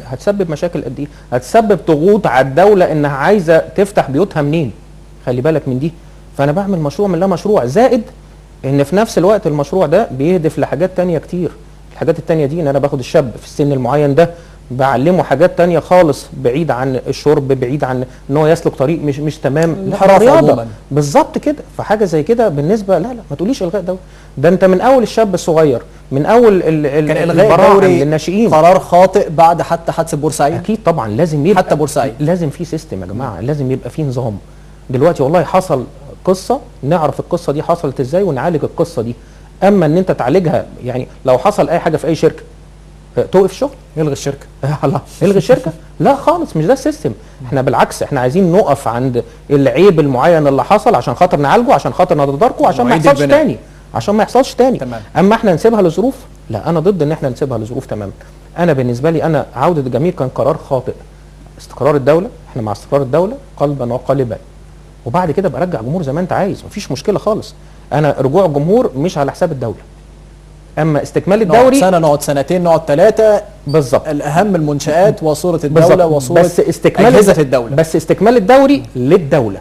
هتسبب مشاكل قد ايه؟ هتسبب ضغوط على الدوله انها عايزه تفتح بيوتها منين؟ خلي بالك من دي. فانا بعمل مشروع من لا مشروع، زائد ان في نفس الوقت المشروع ده بيهدف لحاجات تانية كتير. الحاجات التانية دي ان انا باخد الشاب في السن المعين ده بعلمه حاجات تانية خالص، بعيد عن الشرب، بعيد عن ان هو يسلك طريق مش تمام. الانحراف رياضة. عموماً. بالظبط كده. فحاجه زي كده بالنسبه، لا ما تقوليش الغاء دوري. ده انت من اول الشاب الصغير، من اول كان الغاء البراعم الدوري للناشئين. قرار خاطئ بعد حتى حادثه بورسعيد. اكيد طبعا لازم يبقى، حتى بورسعيد. لازم في سيستم يا جماعه، لازم يبقى في نظام. دلوقتي والله حصل قصه، نعرف القصه دي حصلت ازاي ونعالج القصه دي. اما ان انت تعالجها، يعني لو حصل اي حاجه في اي شركه توقف الشغل؟ يلغي الشركه. لا الغي الشركه؟ لا خالص، مش ده السيستم. احنا بالعكس، احنا عايزين نقف عند العيب المعين اللي حصل عشان خاطر نعالجه، عشان خاطر نتداركه، عشان ما نعيد يحصلش البناء. تاني، عشان ما يحصلش تاني. تمام. اما احنا نسيبها لظروف، لا انا ضد ان احنا نسيبها لظروف تماما. انا بالنسبه لي، انا عوده الجميع كان قرار خاطئ. استقرار الدوله، احنا مع استقرار الدوله قلبا وقالبا، وبعد كده ابقى ارجع جمهور زي ما انت عايز، مفيش مشكله خالص. انا رجوع الجمهور مش على حساب الدوله. اما استكمال نقعد الدوري سنه، نقعد سنتين، نقعد 3. بالظبط. الاهم المنشآت وصوره الدوله بالظبط. وصوره بس استكمال اجهزه الدوله. بس استكمال الدوري للدوله.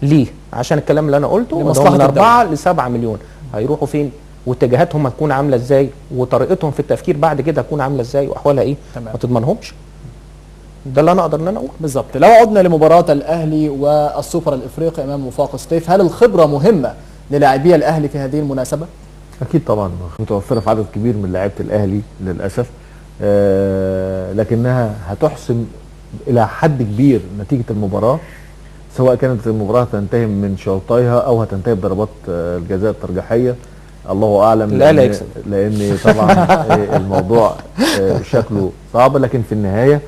ليه؟ عشان الكلام اللي انا قلته، لمصلحة من 4 الدولة. ل 7 مليون هيروحوا فين؟ واتجاهاتهم هتكون عامله ازاي؟ وطريقتهم في التفكير بعد كده هتكون عامله ازاي؟ واحوالها ايه؟ تمام. ما تضمنهمش. ده اللي انا اقدر ان انا اقوله. بالظبط. لو عدنا لمباراه الاهلي والسوبر الافريقي امام وفاق سطيف، هل الخبره مهمه للاعبي الاهلي في هذه المناسبه؟ اكيد طبعا متوفره في عدد كبير من لاعيبه الاهلي للاسف، لكنها هتحسم الى حد كبير نتيجه المباراه، سواء كانت المباراه تنتهي من شوطيها او هتنتهي بضربات الجزاء الترجيحيه. الله اعلم. الأهلي هيكسب. لان طبعا الموضوع شكله صعب، لكن في النهايه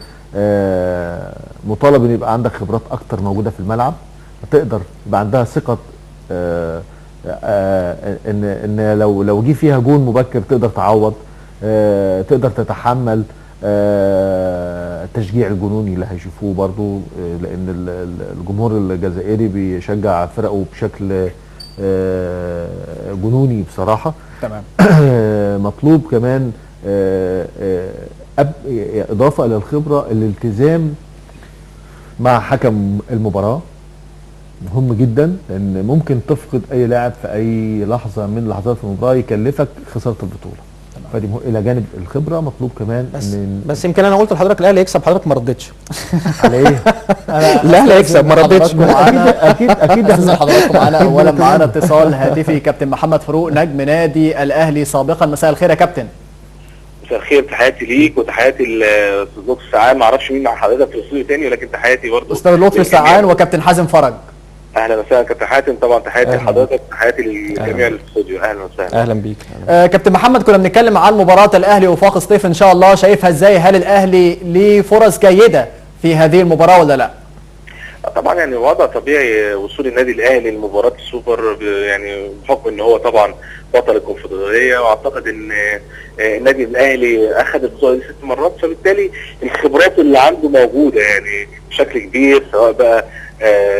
مطالب ان يبقى عندك خبرات اكتر موجوده في الملعب، تقدر يبقى عندها ثقه ان لو جه فيها جون مبكر تقدر تعوض، تقدر تتحمل التشجيع الجنوني اللي هيشوفوه برضو، لان الجمهور الجزائري بيشجع فرقه بشكل جنوني بصراحه. تمام. مطلوب كمان اضافه الى الخبره الالتزام مع حكم المباراه، مهم جدا، لان ممكن تفقد اي لاعب في اي لحظه من لحظات المباراه يكلفك خساره البطوله. فدي الى جانب الخبره مطلوب كمان بس يمكن انا قلت لحضرتك الاهلي يكسب، حضرتك ما ردتش. على ايه؟ الاهلي يكسب، ما ردتش. اكيد احنا حضراتكم معانا. اولا معانا اتصال هاتفي كابتن محمد فاروق نجم نادي الاهلي سابقا. مساء الخير يا كابتن. مساء الخير، تحياتي ليك وتحياتي لاستاذ لطفي السعان. ما اعرفش مين مع حضرتك في الاستوديو تاني، ولكن تحياتي برضه استاذ لطفي السعان وكابتن حازم فرج. اهلا وسهلا كابتن حاتم. طبعا تحياتي لحضرتك، تحياتي لجميع الاستوديو. اهلا وسهلا. اهلا بيك. كابتن محمد، كنا بنتكلم عن مباراه الاهلي وفاق سطيف ان شاء الله، شايفها ازاي؟ هل الاهلي ليه فرص جيده في هذه المباراه ولا لا؟ طبعا يعني وضع طبيعي وصول النادي الاهلي لمباراه السوبر يعني بحكم ان هو طبعا بطل الكونفدراليه، واعتقد ان النادي الاهلي اخذ البطوله دي 6 مرات، فبالتالي الخبرات اللي عنده موجوده يعني بشكل كبير، سواء بقى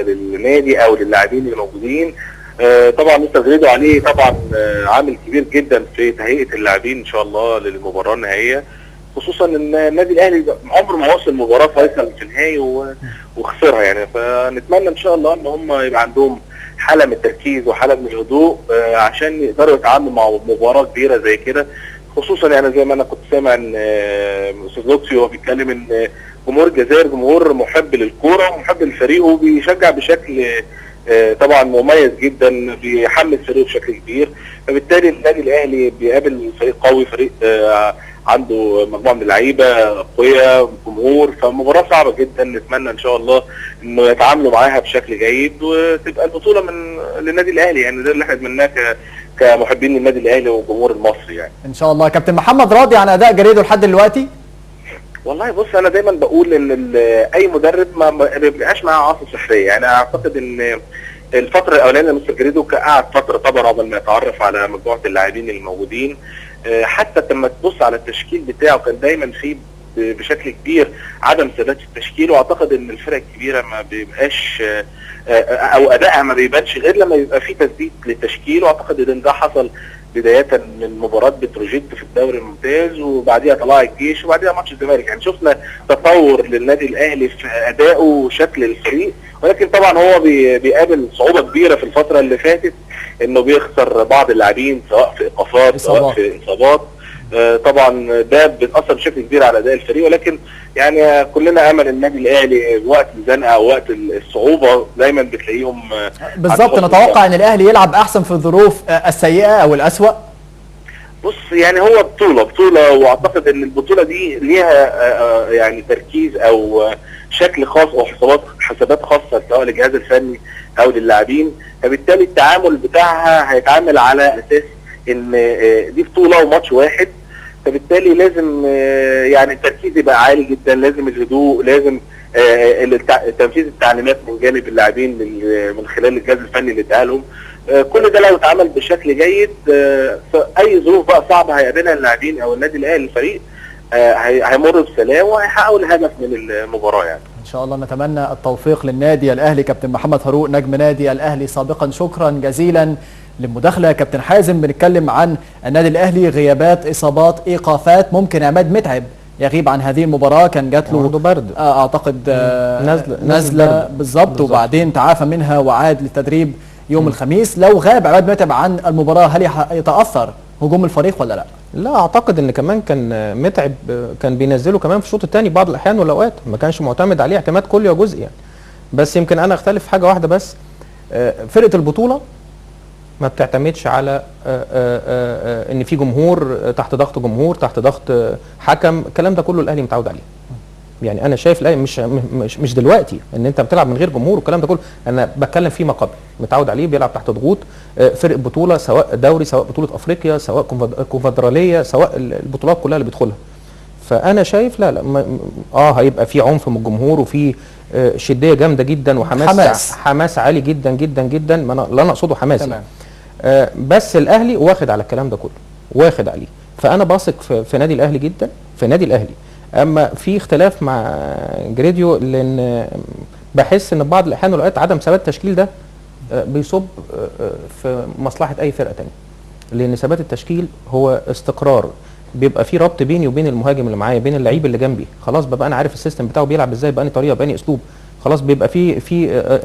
للنادي او للاعبين اللي موجودين. طبعا مستر جريدو عليه طبعا عامل كبير جدا في تهيئه اللاعبين ان شاء الله للمباراه النهائيه، خصوصا ان النادي الاهلي عمره ما وصل مباراه فيصل في النهائي وخسرها يعني. فنتمنى ان شاء الله ان هم يبقى عندهم حاله من التركيز وحاله من الهدوء عشان يقدروا يتعاملوا مع مباراه كبيره زي كده، خصوصا يعني زي ما انا كنت سامع ان استاذ لطفي وهو بيتكلم ان جمهور الجزائر جمهور محب للكوره ومحب للفريق وبيشجع بشكل طبعا مميز جدا، بيحمس فريقه بشكل كبير. فبالتالي النادي الاهلي بيقابل فريق قوي، فريق عنده مجموعه من اللعيبه اقوياء، جمهور، فمباراه صعبه جدا. نتمنى ان شاء الله انه يتعاملوا معاها بشكل جيد وتبقى البطوله من للنادي الاهلي، يعني ده اللي احنا بنتمناه كمحبين للنادي الاهلي والجمهور المصري يعني. ان شاء الله. كابتن محمد، راضي عن اداء جريدو لحد دلوقتي؟ والله بص، انا دايما بقول ان اي مدرب ما بيبقاش معاه عاصفه سحريه، يعني اعتقد ان الفتره الاولانيه مستر جريدو قعد فتره طبعا قبل ما يتعرف على مجموعه اللاعبين الموجودين. حتى لما تبص على التشكيل بتاعه كان دايما فيه بشكل كبير عدم ثبات في التشكيل، واعتقد ان الفرق الكبيره ما بيبقاش او ادائها ما بيبانش غير لما يبقى فيه تثبيت للتشكيل، واعتقد ان ده حصل بدايه من مباراه بتروجيت في الدوري الممتاز، وبعديها طلائع الجيش، وبعديها ماتش الزمالك. يعني شفنا تطور للنادي الاهلي في ادائه وشكل الفريق، ولكن طبعا هو بيقابل صعوبه كبيره في الفتره اللي فاتت، انه بيخسر بعض اللاعبين سواء في ايقافات سواء في اصابات. طبعا ده بيتاثر بشكل كبير على اداء الفريق، ولكن يعني كلنا امل النادي الاهلي وقت الزنقه او وقت الصعوبه دايما بتلاقيهم بالظبط. نتوقع ان الاهلي يلعب احسن في الظروف السيئه او الاسوأ. بص يعني هو بطوله، واعتقد ان البطوله دي ليها يعني تركيز او شكل خاص او حسابات خاصه سواء للجهاز الفني او للاعبين، فبالتالي التعامل بتاعها هيتعامل على اساس ان دي بطوله وماتش واحد، فبالتالي لازم يعني التركيز يبقى عالي جدا، لازم الهدوء، لازم تنفيذ التعليمات من جانب اللاعبين من خلال الجهاز الفني اللي اداها لهم. كل ده لو اتعمل بشكل جيد، اي ظروف بقى صعبه هيقابلها اللاعبين او النادي الاهلي الفريق هيمر بسلام وهيحققوا الهدف من المباراه يعني. ان شاء الله نتمنى التوفيق للنادي الاهلي. كابتن محمد فاروق نجم نادي الاهلي سابقا، شكرا جزيلا للمداخله. كابتن حازم، بنتكلم عن النادي الاهلي، غيابات، اصابات، ايقافات، ممكن عماد متعب يغيب عن هذه المباراه، كان جات له برد اعتقد نزله بالظبط، وبعدين تعافى منها وعاد للتدريب يوم الخميس. لو غاب عماد متعب عن المباراه هل يتاثر هجوم الفريق ولا لا؟ لا اعتقد ان كمان كان متعب كان بينزله كمان في الشوط الثاني بعض الاحيان والاوقات، ما كانش معتمد عليه اعتماد كلي وجزئي يعني. بس يمكن انا اختلف في حاجه واحده بس، فرقه البطوله ما بتعتمدش على ان في جمهور، تحت ضغط جمهور، تحت ضغط حكم، الكلام ده كله الاهلي متعود عليه. يعني انا شايف الاهلي مش دلوقتي ان انت بتلعب من غير جمهور والكلام ده كله، انا بتكلم فيما قبل، متعود عليه، بيلعب تحت ضغوط، فرق بطوله سواء دوري سواء بطوله افريقيا سواء كونفدراليه سواء البطولات كلها اللي بيدخلها. فانا شايف لا هيبقى في عنف من الجمهور وفي شديه جامده جدا حماس عالي جدا جدا جدا، ما انا لا اقصده حماس تمام. بس الاهلي واخد على الكلام ده كله، واخد عليه. فانا باثق في نادي الاهلي جدا، في نادي الاهلي. اما في اختلاف مع جريديو، لان بحس ان بعض الاحيان والاوقات عدم ثبات التشكيل ده بيصب في مصلحه اي فرقه ثانيه، لان ثبات التشكيل هو استقرار، بيبقى في ربط بيني وبين المهاجم اللي معايا، بين اللعيب اللي جنبي، خلاص ببقى انا عارف السيستم بتاعه بيلعب ازاي، بأني طريقه بأني اسلوب، خلاص بيبقى في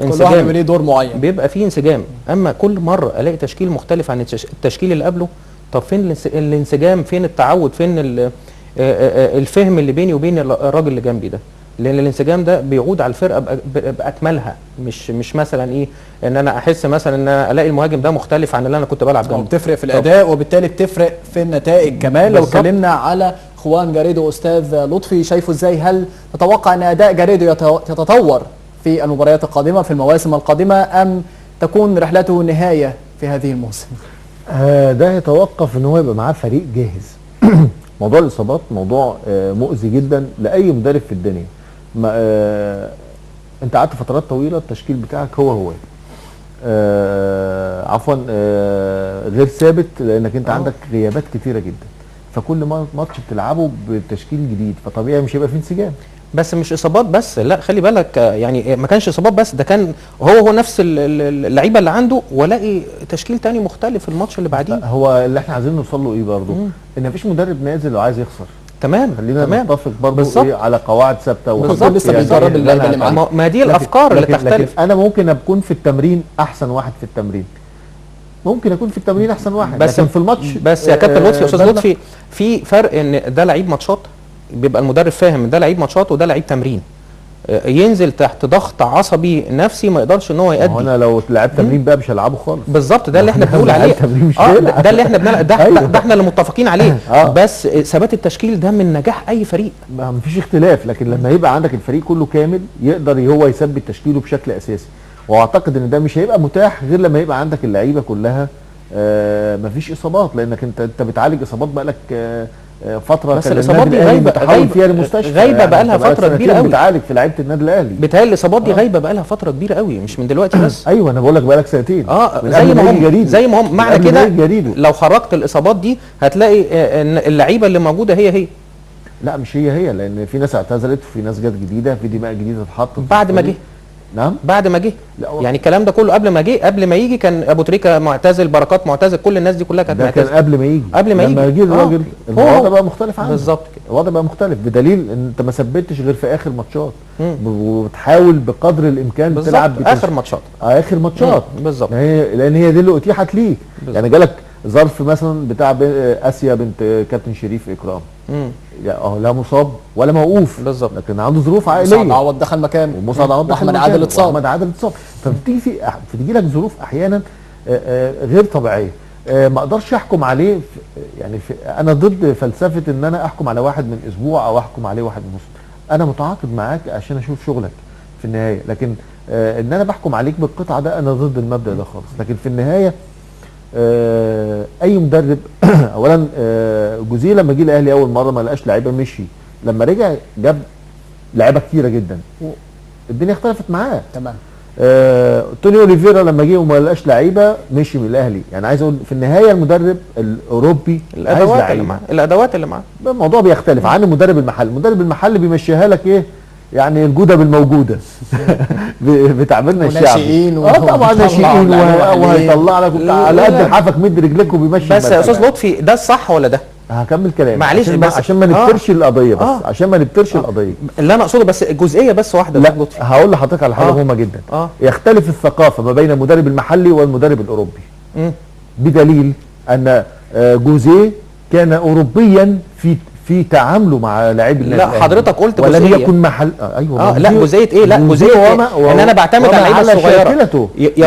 انسجام، كل واحد ليه دور معين، بيبقى في انسجام. اما كل مره الاقي تشكيل مختلف عن التشكيل اللي قبله، طب فين الانسجام، فين التعود، فين الفهم اللي بيني وبين الراجل اللي جنبي ده؟ لان الانسجام ده بيعود على الفرقه باكملها، مش مثلا ايه ان انا احس مثلا ان انا الاقي المهاجم ده مختلف عن اللي انا كنت بلعب جنبه. بتفرق في الاداء وبالتالي بتفرق في النتائج كمان. لو اتكلمنا على خوان جاريدو، استاذ لطفي شايفه ازاي؟ هل تتوقع ان اداء جاريدو يتطور في المباريات القادمه في المواسم القادمه، ام تكون رحلته نهايه في هذه الموسم؟ ده يتوقف ان هو يبقى معاه فريق جاهز. موضوع الاصابات موضوع مؤذي جدا لاي مدرب في الدنيا. انت قعدت فترات طويله التشكيل بتاعك هو عفوا غير ثابت، لانك انت عندك غيابات كتيره جدا، فكل ماتش بتلعبه بتشكيل جديد، فطبيعي مش هيبقى فيه انسجام. بس مش اصابات بس، لا خلي بالك يعني ما كانش اصابات بس، ده كان هو نفس اللعيبه اللي عنده، والاقي تشكيل تاني مختلف في الماتش اللي بعديه. هو اللي احنا عايزين نوصل له ايه برضه؟ ان مفيش مدرب نازل وعايز يخسر. تمام، خلينا تمام. نتفق برضه ايه على قواعد ثابته. بالظبط، لسه بيجرب اللعيبه اللي معاه. ما دي الافكار اللي تختلف. لكن انا ممكن اكون في التمرين احسن واحد في التمرين، ممكن اكون في التمرين احسن واحد، بس لكن في الماتش بس يا كابتن لطفي، استاذ لطفي، في فرق ان ده لعيب ماتشات، بيبقى المدرب فاهم ان ده لعيب ماتشات وده لعيب تمرين، ينزل تحت ضغط عصبي نفسي ما يقدرش ان هو يأدي. انا لو لعبت تمرين بقى مش هلعبه خالص. بالظبط، ده اللي احنا بنقول عليه. ده اللي احنا بنلعب، ده احنا اللي متفقين عليه. بس ثبات التشكيل ده من نجاح اي فريق، ما فيش اختلاف، لكن لما يبقى عندك الفريق كله كامل يقدر هو يثبت تشكيله بشكل اساسي، واعتقد ان ده مش هيبقى متاح غير لما يبقى عندك اللعيبه كلها مفيش اصابات، لانك انت بتعالج اصابات بقالك فتره. بس الاصابات دي غايبه فيها المستشفى، غايبه بقى لها فتره كبيره قوي. بتعالج في لعيبه النادي الاهلي. بتهيألي الاصابات دي غايبه بقى لها فتره كبيره قوي، مش من دلوقتي بس. ايوه انا بقول لك بقى لك سنتين. زي ما هم معنى كده لو خرجت الاصابات دي هتلاقي ان اللعيبه اللي موجوده هي. لا مش هي، لان في ناس اعتزلت وفي ناس جت جديده، في دماء جديده اتحطت بعد ما جه. نعم بعد ما جه، يعني الكلام ده كله قبل ما جه، قبل ما يجي كان ابو تريكه معتزل، بركات معتزل، كل الناس دي كلها كانت معتزله. ده كان قبل ما يجي. لما يجي الراجل الوضع بقى مختلف عنه. بالظبط كده، الوضع بقى مختلف، بدليل ان انت ما ثبتش غير في اخر ماتشات، وبتحاول بقدر الامكان تلعب اخر ماتشات. اخر ماتشات بالظبط، لان هي دي اللي اتيحت ليك. يعني جالك ظرف مثلا بتاع اسيا بنت كابتن شريف اكرام، لا مصاب ولا موقوف بالظبط، لكن عنده ظروف عائليه. مسعد عوض دخل مكانه، ومسعد عوض دخل مكانه، احمد عادل اتصاب، فبتيجي لك ظروف احيانا غير طبيعيه. ما اقدرش احكم عليه يعني انا ضد فلسفه ان انا احكم على واحد من اسبوع او احكم عليه واحد من نص. انا متعاقد معاك عشان اشوف شغلك في النهايه، لكن ان انا بحكم عليك بالقطعه ده انا ضد المبدا ده خالص. لكن في النهايه اي مدرب اولا جوزيه لما جه الاهلي اول مره ما لقاش لعيبه مشي، لما رجع جاب لعيبه كتيره جدا، الدنيا اختلفت معاه. تمام. توني اوليفيرا لما جه وما لقاش لعيبه مشي من الاهلي. يعني عايز اقول في النهايه المدرب الاوروبي الادوات اللي معاه الموضوع بيختلف عن المدرب المحلي. المدرب المحلي بيمشيها لك ايه يعني الجوده بالموجوده بتعاملنا الشعبي. طبعا ناشئين وهيطلع لك على قد لحافك مد رجلك وبيمشي. بس يا استاذ لطفي ده الصح ولا ده؟ هكمل كلامي معلش عشان ما نبترش القضيه بس عشان ما نبترش القضيه. اللي انا اقصده بس جزئيه بس واحده. لا هقول لحضرتك على حاجه مهمه جدا. يختلف الثقافه ما بين المدرب المحلي والمدرب الاوروبي. بدليل ان جوزيه كان اوروبيا في تعامله مع لاعبي النادي. لا حضرتك قلت جزئيه ولم يكن محل. ايوه لا جزئيه ايه؟ لا جزئيه ان انا بعتمد على اللعيبه الصغيره. يا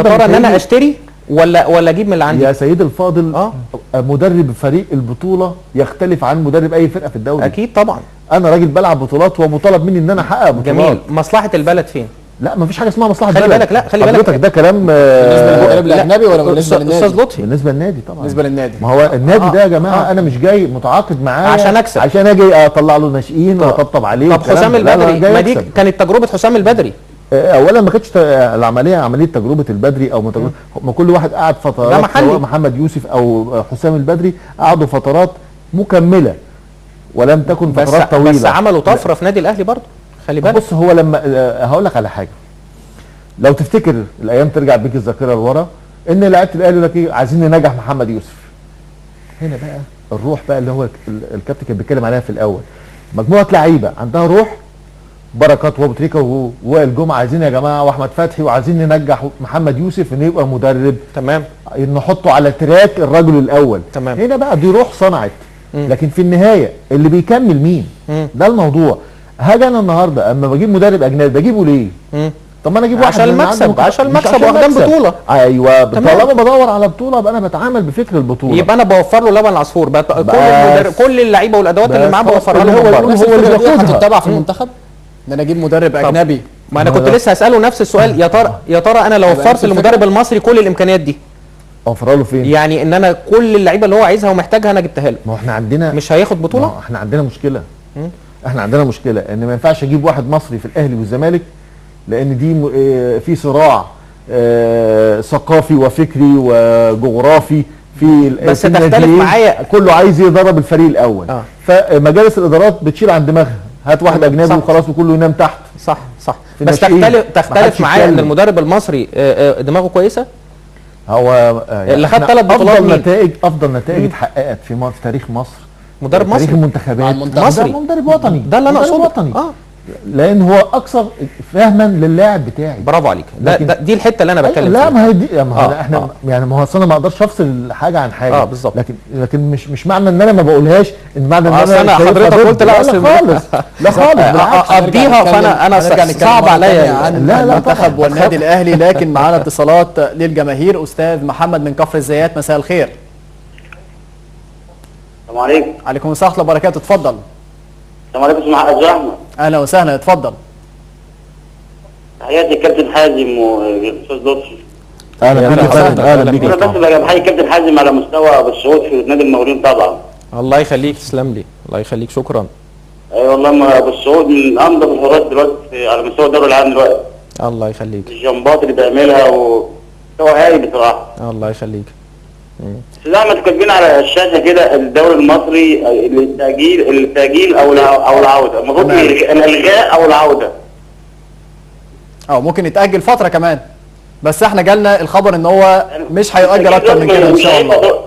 ترى ان انا اشتري ولا اجيب من اللي عندي؟ يا سيدي الفاضل مدرب فريق البطوله يختلف عن مدرب اي فرقه في الدوري. اكيد طبعا. انا راجل بلعب بطولات ومطالب مني ان انا احقق بطولات. جميل. مصلحه البلد فين؟ لا مفيش حاجه اسمها مصلحه خلي البلد. بالك. لا خلي بالك حضرتك ده كلام بالنسبه للمدرب الاجنبي ولا بالنسبه للنادي؟ استاذ لطفي بالنسبه للنادي طبعا. بالنسبه للنادي ما هو النادي ده يا جماعه انا مش جاي متعاقد معاه عشان اكسب، عشان اجي اطلع له ناشئين واطبطب عليه. طب حسام البدري ما دي كانت تجربه حسام البدري. اولا ما كانتش عمليه تجربه البدري او ما كل واحد قعد فترات، سواء محمد يوسف او حسام البدري قعدوا فترات مكمله ولم تكن فترات طويله. بس عملوا طفره في نادي الاهلي برضه خلي بالك. بص هو لما هقول لك على حاجه، لو تفتكر الايام ترجع بيك الذاكره لورا ان لعيبه الاهلي لك ايه عايزين ننجح محمد يوسف. هنا بقى الروح بقى اللي هو الكابتن كان بيتكلم عليها في الاول، مجموعه لعيبه عندها روح، بركات وابو تريكه ووائل جمعه عايزين يا جماعه واحمد فتحي وعايزين ننجح محمد يوسف انه يبقى مدرب. تمام. نحطه على تراك الرجل الاول. تمام. هنا بقى دي روح صنعت. لكن في النهايه اللي بيكمل مين؟ ده الموضوع. هاجي انا النهارده اما بجيب مدرب اجنبي بجيبه ليه؟ طب ما انا اجيب واحد عشان المكسب، عشان المكسب واخدان بطوله. ايوه طالما بدور على بطوله يبقى انا بتعامل بفكر البطوله. يبقى انا بوفر له لبن العصفور كل اللعيبه والادوات اللي معاه بوفرها له. هو اللي بياخدها. هتتبع في المنتخب ان انا اجيب مدرب اجنبي. ما انا كنت لسه هساله نفس السؤال. يا ترى انا لو وفرت للمدرب المصري كل الامكانيات دي اوفرها له فين؟ يعني ان انا كل اللعيبه اللي هو عايزها ومحتاجها انا جبتها له. ما هو احنا عندنا مش هياخد بطوله؟ ما احنا عندنا مشكله. احنا عندنا مشكله ان ما ينفعش اجيب واحد مصري في الاهلي والزمالك لان دي في صراع ثقافي وفكري وجغرافي في بس في تختلف الناديين. معايا. كله عايز يدرب الفريق الاول. فمجالس الادارات بتشيل عن دماغها، هات واحد اجنبي وخلاص وكله ينام تحت. صح صح. في بس الناشئين. تختلف معايا ان المدرب المصري دماغه كويسه. هو اللي خد 3 بطولات افضل نتائج اتحققت في تاريخ مصر، مدرب تاريخ مصري المنتخبات مصري، مدرب وطني. ده اللي انا اقصده. وطني. لان هو اكثر فهما لللاعب بتاعي. برافو عليك. دي الحته اللي انا بتكلم فيها. لا ما هي دي احنا يعني ما هو اصل انا ما اقدرش افصل حاجه عن حاجه. بالظبط. لكن مش معنى ان انا ما بقولهاش ان معنى ان انا حضرتك قلت لا خالص لا خالص بالعكس اقضيها. فانا صعب عليا عن المنتخب والنادي الاهلي. لكن معانا اتصالات للجماهير. استاذ محمد من كفر الزيات، مساء الخير. السلام عليكم. عليكم السلام ورحمه الله وبركاته، اتفضل. السلام عليكم يا استاذ احمد. اهلا وسهلا، اتفضل. تحياتي الكابتن حازم والاستاذ لطفي. اهلا بيك. انا بس بحيي الكابتن حازم على مستوى ابو السعود في نادي المقاولين طبعا. الله يخليك، تسلم لي، الله يخليك، شكرا. اي والله ما ابو السعود من انظف الحراس دلوقتي على مستوى الدوري العام دلوقتي. الله يخليك. الجمبات اللي بيعملها ومستوى هايل بصراحه. الله يخليك. استاذ احمد كاتبين على الشاشه كده الدوري المصري التاجيل او العوده، المفروض الالغاء او العوده. ممكن يتاجل فتره كمان، بس احنا جالنا الخبر ان هو مش هيؤجل اكتر من كده ان شاء الله.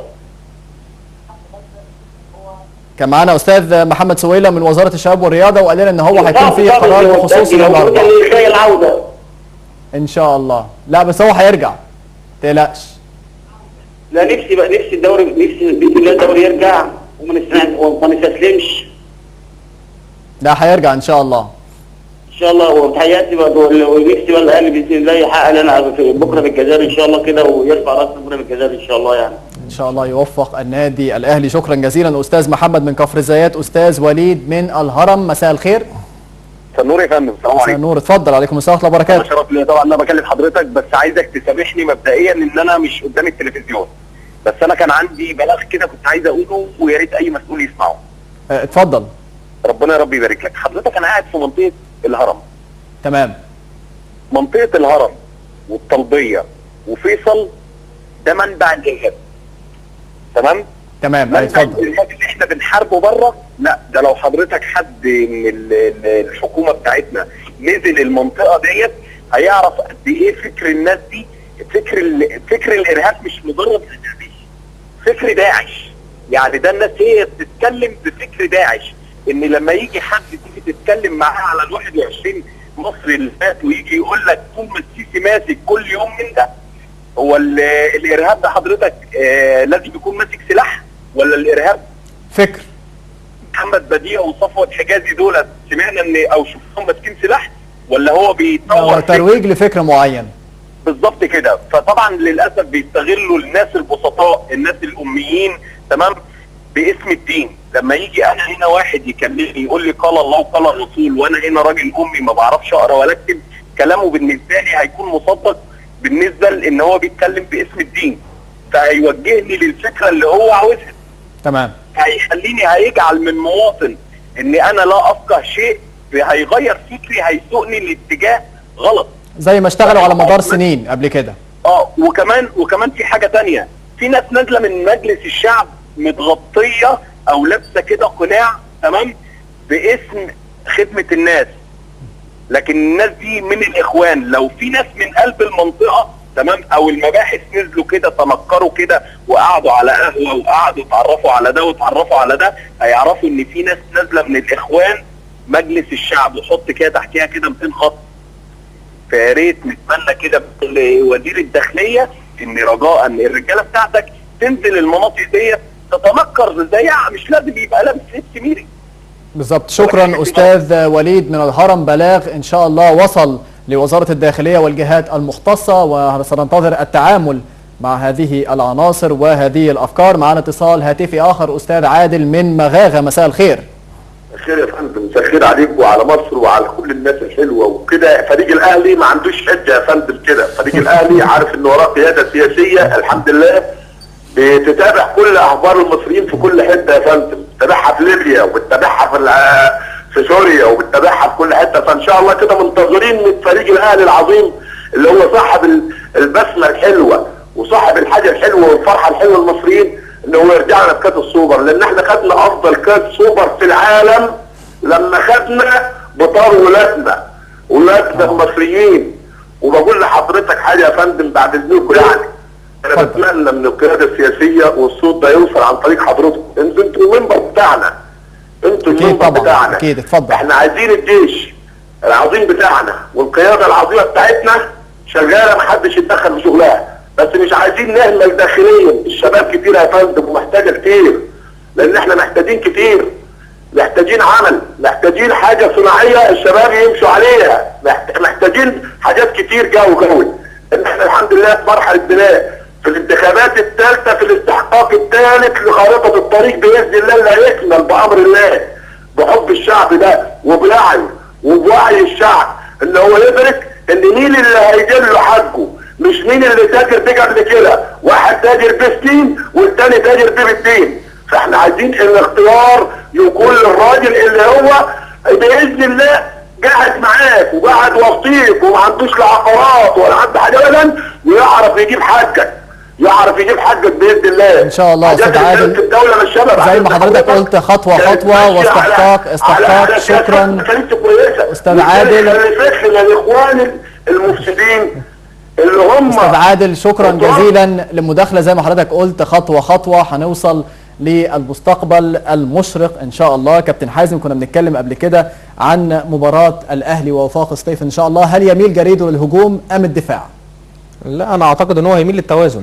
كان معانا استاذ محمد سويلة من وزاره الشباب والرياضه وقال لنا ان هو هيكون في قرار بخصوص النهارده العوده ان شاء الله. لا بس هو هيرجع، تقلقش. لا نفسي الدوري، باذن الله الدوري يرجع وما نستسلمش. لا هيرجع ان شاء الله. ان شاء الله. وتحياتي ونفسي بقى الاهلي باذن الله يحقق لنا بكره في الجزائر ان شاء الله كده، ويرفع راس بكره في الجزائر ان شاء الله يعني. ان شاء الله يوفق النادي الاهلي. شكرا جزيلا استاذ محمد من كفر الزيات. استاذ وليد من الهرم، مساء الخير. مساء النور يا فندم. السلام عليكم. مساء النور، اتفضل. عليكم السلام ورحمه الله وبركاته. شرف لي طبعا انا بكلم حضرتك، بس عايزك تسامحني مبدئيا ان انا مش قدام التلفزيون، بس انا كان عندي بلاغ كده كنت عايز اقوله ويا ريت اي مسؤول يسمعه. اتفضل. ربنا يا رب يبارك لك. حضرتك انا قاعد في منطقه الهرم. تمام. منطقه الهرم والطلبيه وفيصل ده منبع الارهاب. تمام؟ تمام. منبع اتفضل. الارهاب اللي احنا بنحاربه بره، لا ده لو حضرتك حد من الحكومه بتاعتنا نزل المنطقه ديت هيعرف قد ايه فكر الناس دي. فكر الارهاب مش مجرد فكر داعش. يعني ده الناس هي بتتكلم بفكر داعش، ان لما يجي حد تيجي تتكلم معاه على ال 21 مصري اللي فات ويجي يقول لك طول ما السيسي ماسك كل يوم من ده، هو الارهاب ده حضرتك لازم يكون ماسك سلاح ولا الارهاب فكر؟ محمد بديع وصفوت حجازي دول سمعنا ان او شفناهم ماسكين سلاح ولا هو بيطور ترويج لفكر معين؟ بالظبط كده. فطبعا للاسف بيستغلوا الناس البسطاء، الناس الاميين، تمام، باسم الدين. لما يجي انا هنا واحد يكلمني يقول لي قال الله وقال الرسول، وانا هنا راجل امي ما بعرفش اقرا ولا اكتب، كلامه بالنسبه لي هيكون مصدق بالنسبه لان هو بيتكلم باسم الدين، فهيوجهني للفكره اللي هو عاوزها. تمام. هيجعل من مواطن اني انا لا افقه شيء، هيغير فكري، هيسوقني لاتجاه غلط زي ما اشتغلوا على مدار سنين قبل كده. وكمان في حاجه تانية، في ناس نازله من مجلس الشعب متغطيه او لابسه كده قناع، تمام، باسم خدمه الناس، لكن الناس دي من الاخوان. لو في ناس من قلب المنطقه، تمام، او المباحث نزلوا كده تنكروا كده وقعدوا على قهوه وقعدوا اتعرفوا على ده واتعرفوا على ده، هيعرفوا ان في ناس نازله من الاخوان مجلس الشعب، وحط كده تحتيها كده 200 خط. فيا ريت نتمنى كده لوزير الداخليه ان رجاء الرجاله بتاعتك تنزل المناطق ديت تتنكر زيها، مش لازم يبقى لابس لبس ميري. بالظبط. شكرا استاذ وليد من الهرم. بلاغ ان شاء الله وصل لوزاره الداخليه والجهات المختصه، وسننتظر التعامل مع هذه العناصر وهذه الافكار. معنا اتصال هاتفي اخر. استاذ عادل من مغاغه، مساء الخير. خير يا فندم. مساء الخير عليك وعلى مصر وعلى كل الناس الحلوه وكده. فريق الاهلي ما عندوش حجه يا فندم كده. فريق الاهلي عارف ان وراه قياده سياسيه الحمد لله بتتابع كل اخبار المصريين في كل حته يا فندم. بتتابعها في ليبيا وبتتابعها في في سوريا وبتتابعها في كل حته، فان شاء الله كده منتظرين من فريق الاهلي العظيم اللي هو صاحب البسمه الحلوه وصاحب الحاجه الحلوه والفرحه الحلوه للمصريين ان هو يرجع لنا بكاس السوبر، لان احنا خدنا افضل كاس سوبر في العالم لما خدنا بطار ولادنا المصريين. وبقول لحضرتك حاجه يا فندم بعد اذنكم، يعني انا بتمنى من القياده السياسيه والصوت ده يوصل عن طريق حضرتكم، انتوا المنبر بتاعنا، انتوا المنبر بتاعنا. اكيد اتفضل. احنا عايزين الجيش العظيم بتاعنا والقياده العظيمه بتاعتنا شغاله، محدش يتدخل في شغلها، بس مش عايزين نهمل داخليا. الشباب كتير يا فندم ومحتاجه كتير، لان احنا محتاجين كتير، محتاجين عمل، محتاجين حاجه صناعيه الشباب يمشوا عليها، محتاجين حاجات كتير قوي. ان احنا الحمد لله في مرحله بناء، في الانتخابات الثالثه، في الاستحقاق الثالث لخارطه الطريق باذن الله اللي هيكمل بامر الله، بحب الشعب ده وبوعي الشعب ان هو يدرك ان مين اللي هيجيب له حقه، مش مين اللي تاجر بيه قبل كده، واحد تاجر بيه سنين والتاني تاجر بيه بالدين. فاحنا عايزين الاختيار يكون للراجل اللي هو باذن الله قاعد معاك وقاعد وسطيك وما عندوش لا عقارات ولا عنده حاجه ابدا، ويعرف يجيب حقك، باذن الله. ان شاء الله. استاذ عادل الدوله مش شباب زي ما حضرتك قلت، خطوه واستحقاق. شكرا استاذ عادل. الاخوان المفسدين اللي هم استاذ عادل، شكرا جزيلا للمداخله. زي ما حضرتك قلت، خطوه هنوصل للمستقبل المشرق ان شاء الله. كابتن حازم، كنا بنتكلم قبل كده عن مباراه الاهلي ووفاق سطيف ان شاء الله، هل يميل جريده للهجوم ام الدفاع؟ لا، انا اعتقد ان هو هيميل للتوازن.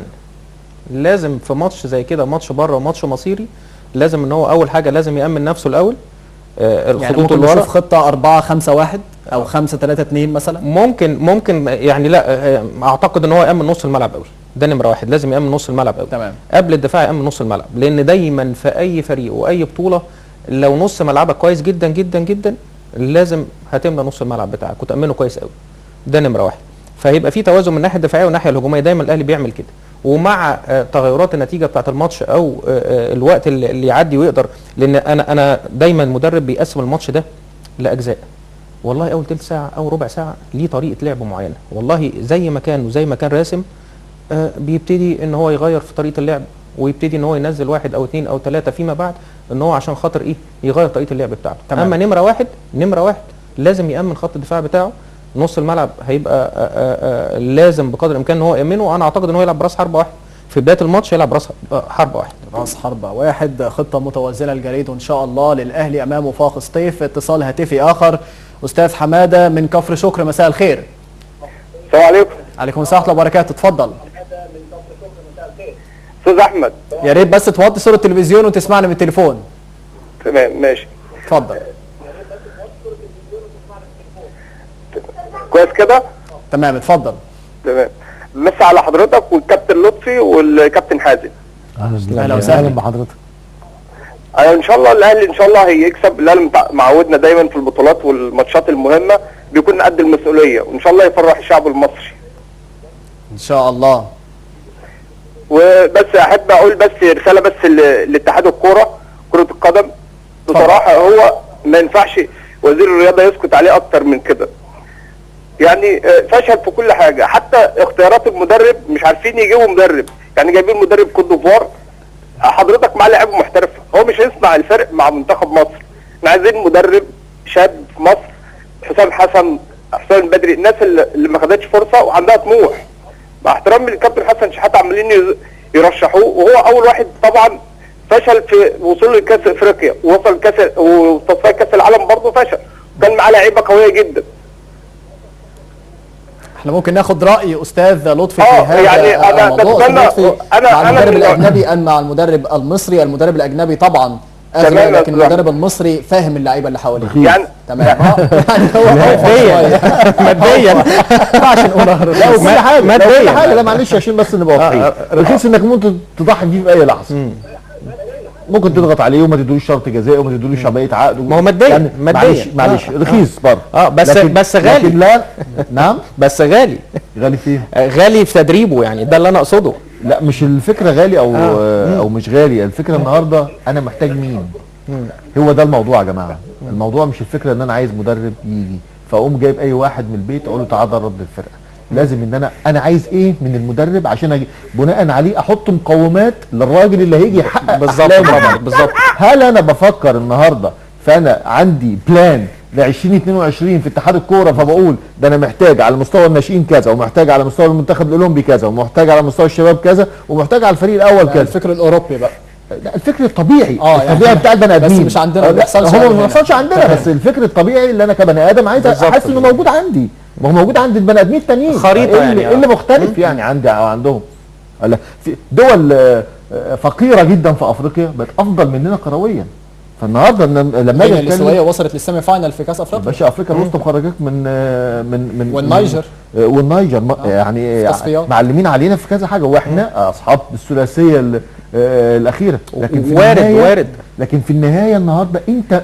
لازم في ماتش زي كده، ماتش بره وماتش مصيري، لازم ان هو اول حاجه لازم يامن نفسه الاول. الخطوط اللي ورا خطه 4-5-1 او 5-3-2 مثلا. ممكن يعني، لا اعتقد ان هو يامن نص الملعب قوي، ده نمره واحد. لازم يامن نص الملعب قوي تمام قبل الدفاع، يامن نص الملعب، لان دايما في اي فريق واي بطوله لو نص ملعبك كويس جدا جدا جدا لازم هتملى نص الملعب بتاعك وتامنه كويس قوي، ده نمره واحد. فهيبقى في توازن من الناحيه الدفاعيه والناحيه الهجوميه، دايما الاهلي بيعمل كده. ومع تغيرات النتيجه بتاعه الماتش او الوقت اللي يعدي ويقدر، لان انا دايما المدرب بيقسم الماتش ده لاجزاء. والله اول تلت ساعه او ربع ساعه ليه طريقه لعب معينه، والله زي ما كان راسم، بيبتدي ان هو يغير في طريقه اللعب، ويبتدي ان هو ينزل واحد او اثنين او ثلاثه فيما بعد، ان هو عشان خاطر ايه يغير طريقه اللعب بتاعته. تمام. اما نمره واحد لازم يامن خط الدفاع بتاعه. نص الملعب هيبقى لازم بقدر الامكان ان هو يامنه. وانا اعتقد ان هو يلعب براس حربه واحد في بدايه الماتش، يلعب راس حربه واحد. راس حربه واحد، خطه متوازنه لجريده ان شاء الله للاهلي امام وفاق سطيف. اتصال هاتفي اخر، استاذ حماده من كفر شكر، مساء الخير. السلام عليكم. عليكم السلام ورحمه الله وبركاته، اتفضل. استاذ احمد، يا ريت بس توطي صوره التلفزيون وتسمعنا من التليفون. تمام ماشي. اتفضل. كويس كده؟ تمام اتفضل. تمام. مسا على حضرتك والكابتن لطفي والكابتن حازم. اهلا وسهلا بحضرتك. ان شاء الله الاهلي ان شاء الله هيكسب. الاهلي معودنا دايما في البطولات والماتشات المهمه بيكون قد المسؤوليه، وان شاء الله يفرح الشعب المصري ان شاء الله. وبس احب اقول بس رساله بس لاتحاد الكوره، كره القدم بصراحه هو ما ينفعش وزير الرياضه يسكت عليه اكتر من كده. يعني فشل في كل حاجه، حتى اختيارات المدرب مش عارفين يجيبوا مدرب، يعني جايبين مدرب كوت ديفوار. حضرتك مع لعيبه محترفه، هو مش هيصنع الفرق مع منتخب مصر. احنا عايزين مدرب شاب في مصر، حسام حسن، حسام بدري، الناس اللي ما خدتش فرصه وعندها طموح. مع احترامي للكابتن حسن شحاته عمالين يرشحوه، وهو اول واحد طبعا فشل في وصول لكاس افريقيا، ووصل كاس وتصفيات كاس العالم برضه فشل، كان معاه لعيبه قويه جدا. احنا ممكن ناخد راي استاذ لطفي في هذا يعني انا الموضوع. انا مع المدرب الاجنبي ام مع المدرب المصري؟ المدرب الاجنبي طبعا اغلى، لكن المدرب المصري فاهم اللعيبه اللي حواليه. يعني تمام. يعني هو ماديا ما عشان نقول لا وكل حاجه ماديا. لا معلش عشان بس نبقى واضحين، رخيص انك ممكن تضحي بيه في اي لحظه. ممكن تضغط عليه وما تدولوش شرط جزائي وما تدولوش بقيه عقد. ما هو ماديا يعني معلش رخيص برضه. بس غالي. لكن لا نعم بس غالي فيه غالي في تدريبه، يعني ده اللي انا اقصده. لا مش الفكره غالي او مش غالي، الفكره النهارده انا محتاج مين. هو ده الموضوع يا جماعه. الموضوع مش الفكره ان انا عايز مدرب يجي فاقوم جايب اي واحد من البيت اقول له تعال درب للفرقه. لازم ان انا عايز ايه من المدرب عشان أجي بناء عليه احط مقومات للراجل اللي هيجي يحقق بالظبط أحلامه. بالظبط. هل انا بفكر النهارده فانا عندي بلان ل 2022 في اتحاد الكوره فبقول ده انا محتاج على مستوى الناشئين كذا، ومحتاج على مستوى المنتخب الاولمبي كذا، ومحتاج على مستوى الشباب كذا، ومحتاج على الفريق الاول كذا. الفكر الاوروبي بقى. لا الفكر الطبيعي يعني الطبيعي بتاع البني ادمين بس مش عندنا، ما بيحصلش هو هنا. ما بيحصلش عندنا بس الفكر الطبيعي اللي انا كبني ادم عايز احس انه موجود عندي، ما هو موجود عند البني ادمين التانيين. خريطة إيه اللي مختلف يعني عندي او عندهم؟ في دول فقيره جدا في افريقيا بقت افضل مننا كرويا. فالنهارده لما اجي السويه وصلت للسيمي فاينال في كاس افريقيا. باشا افريقيا الوسطى مخرجاك من والنيجر يعني معلمين علينا في كذا حاجه، واحنا اصحاب الثلاثيه الاخيره. لكن في وارد لكن في النهايه النهارده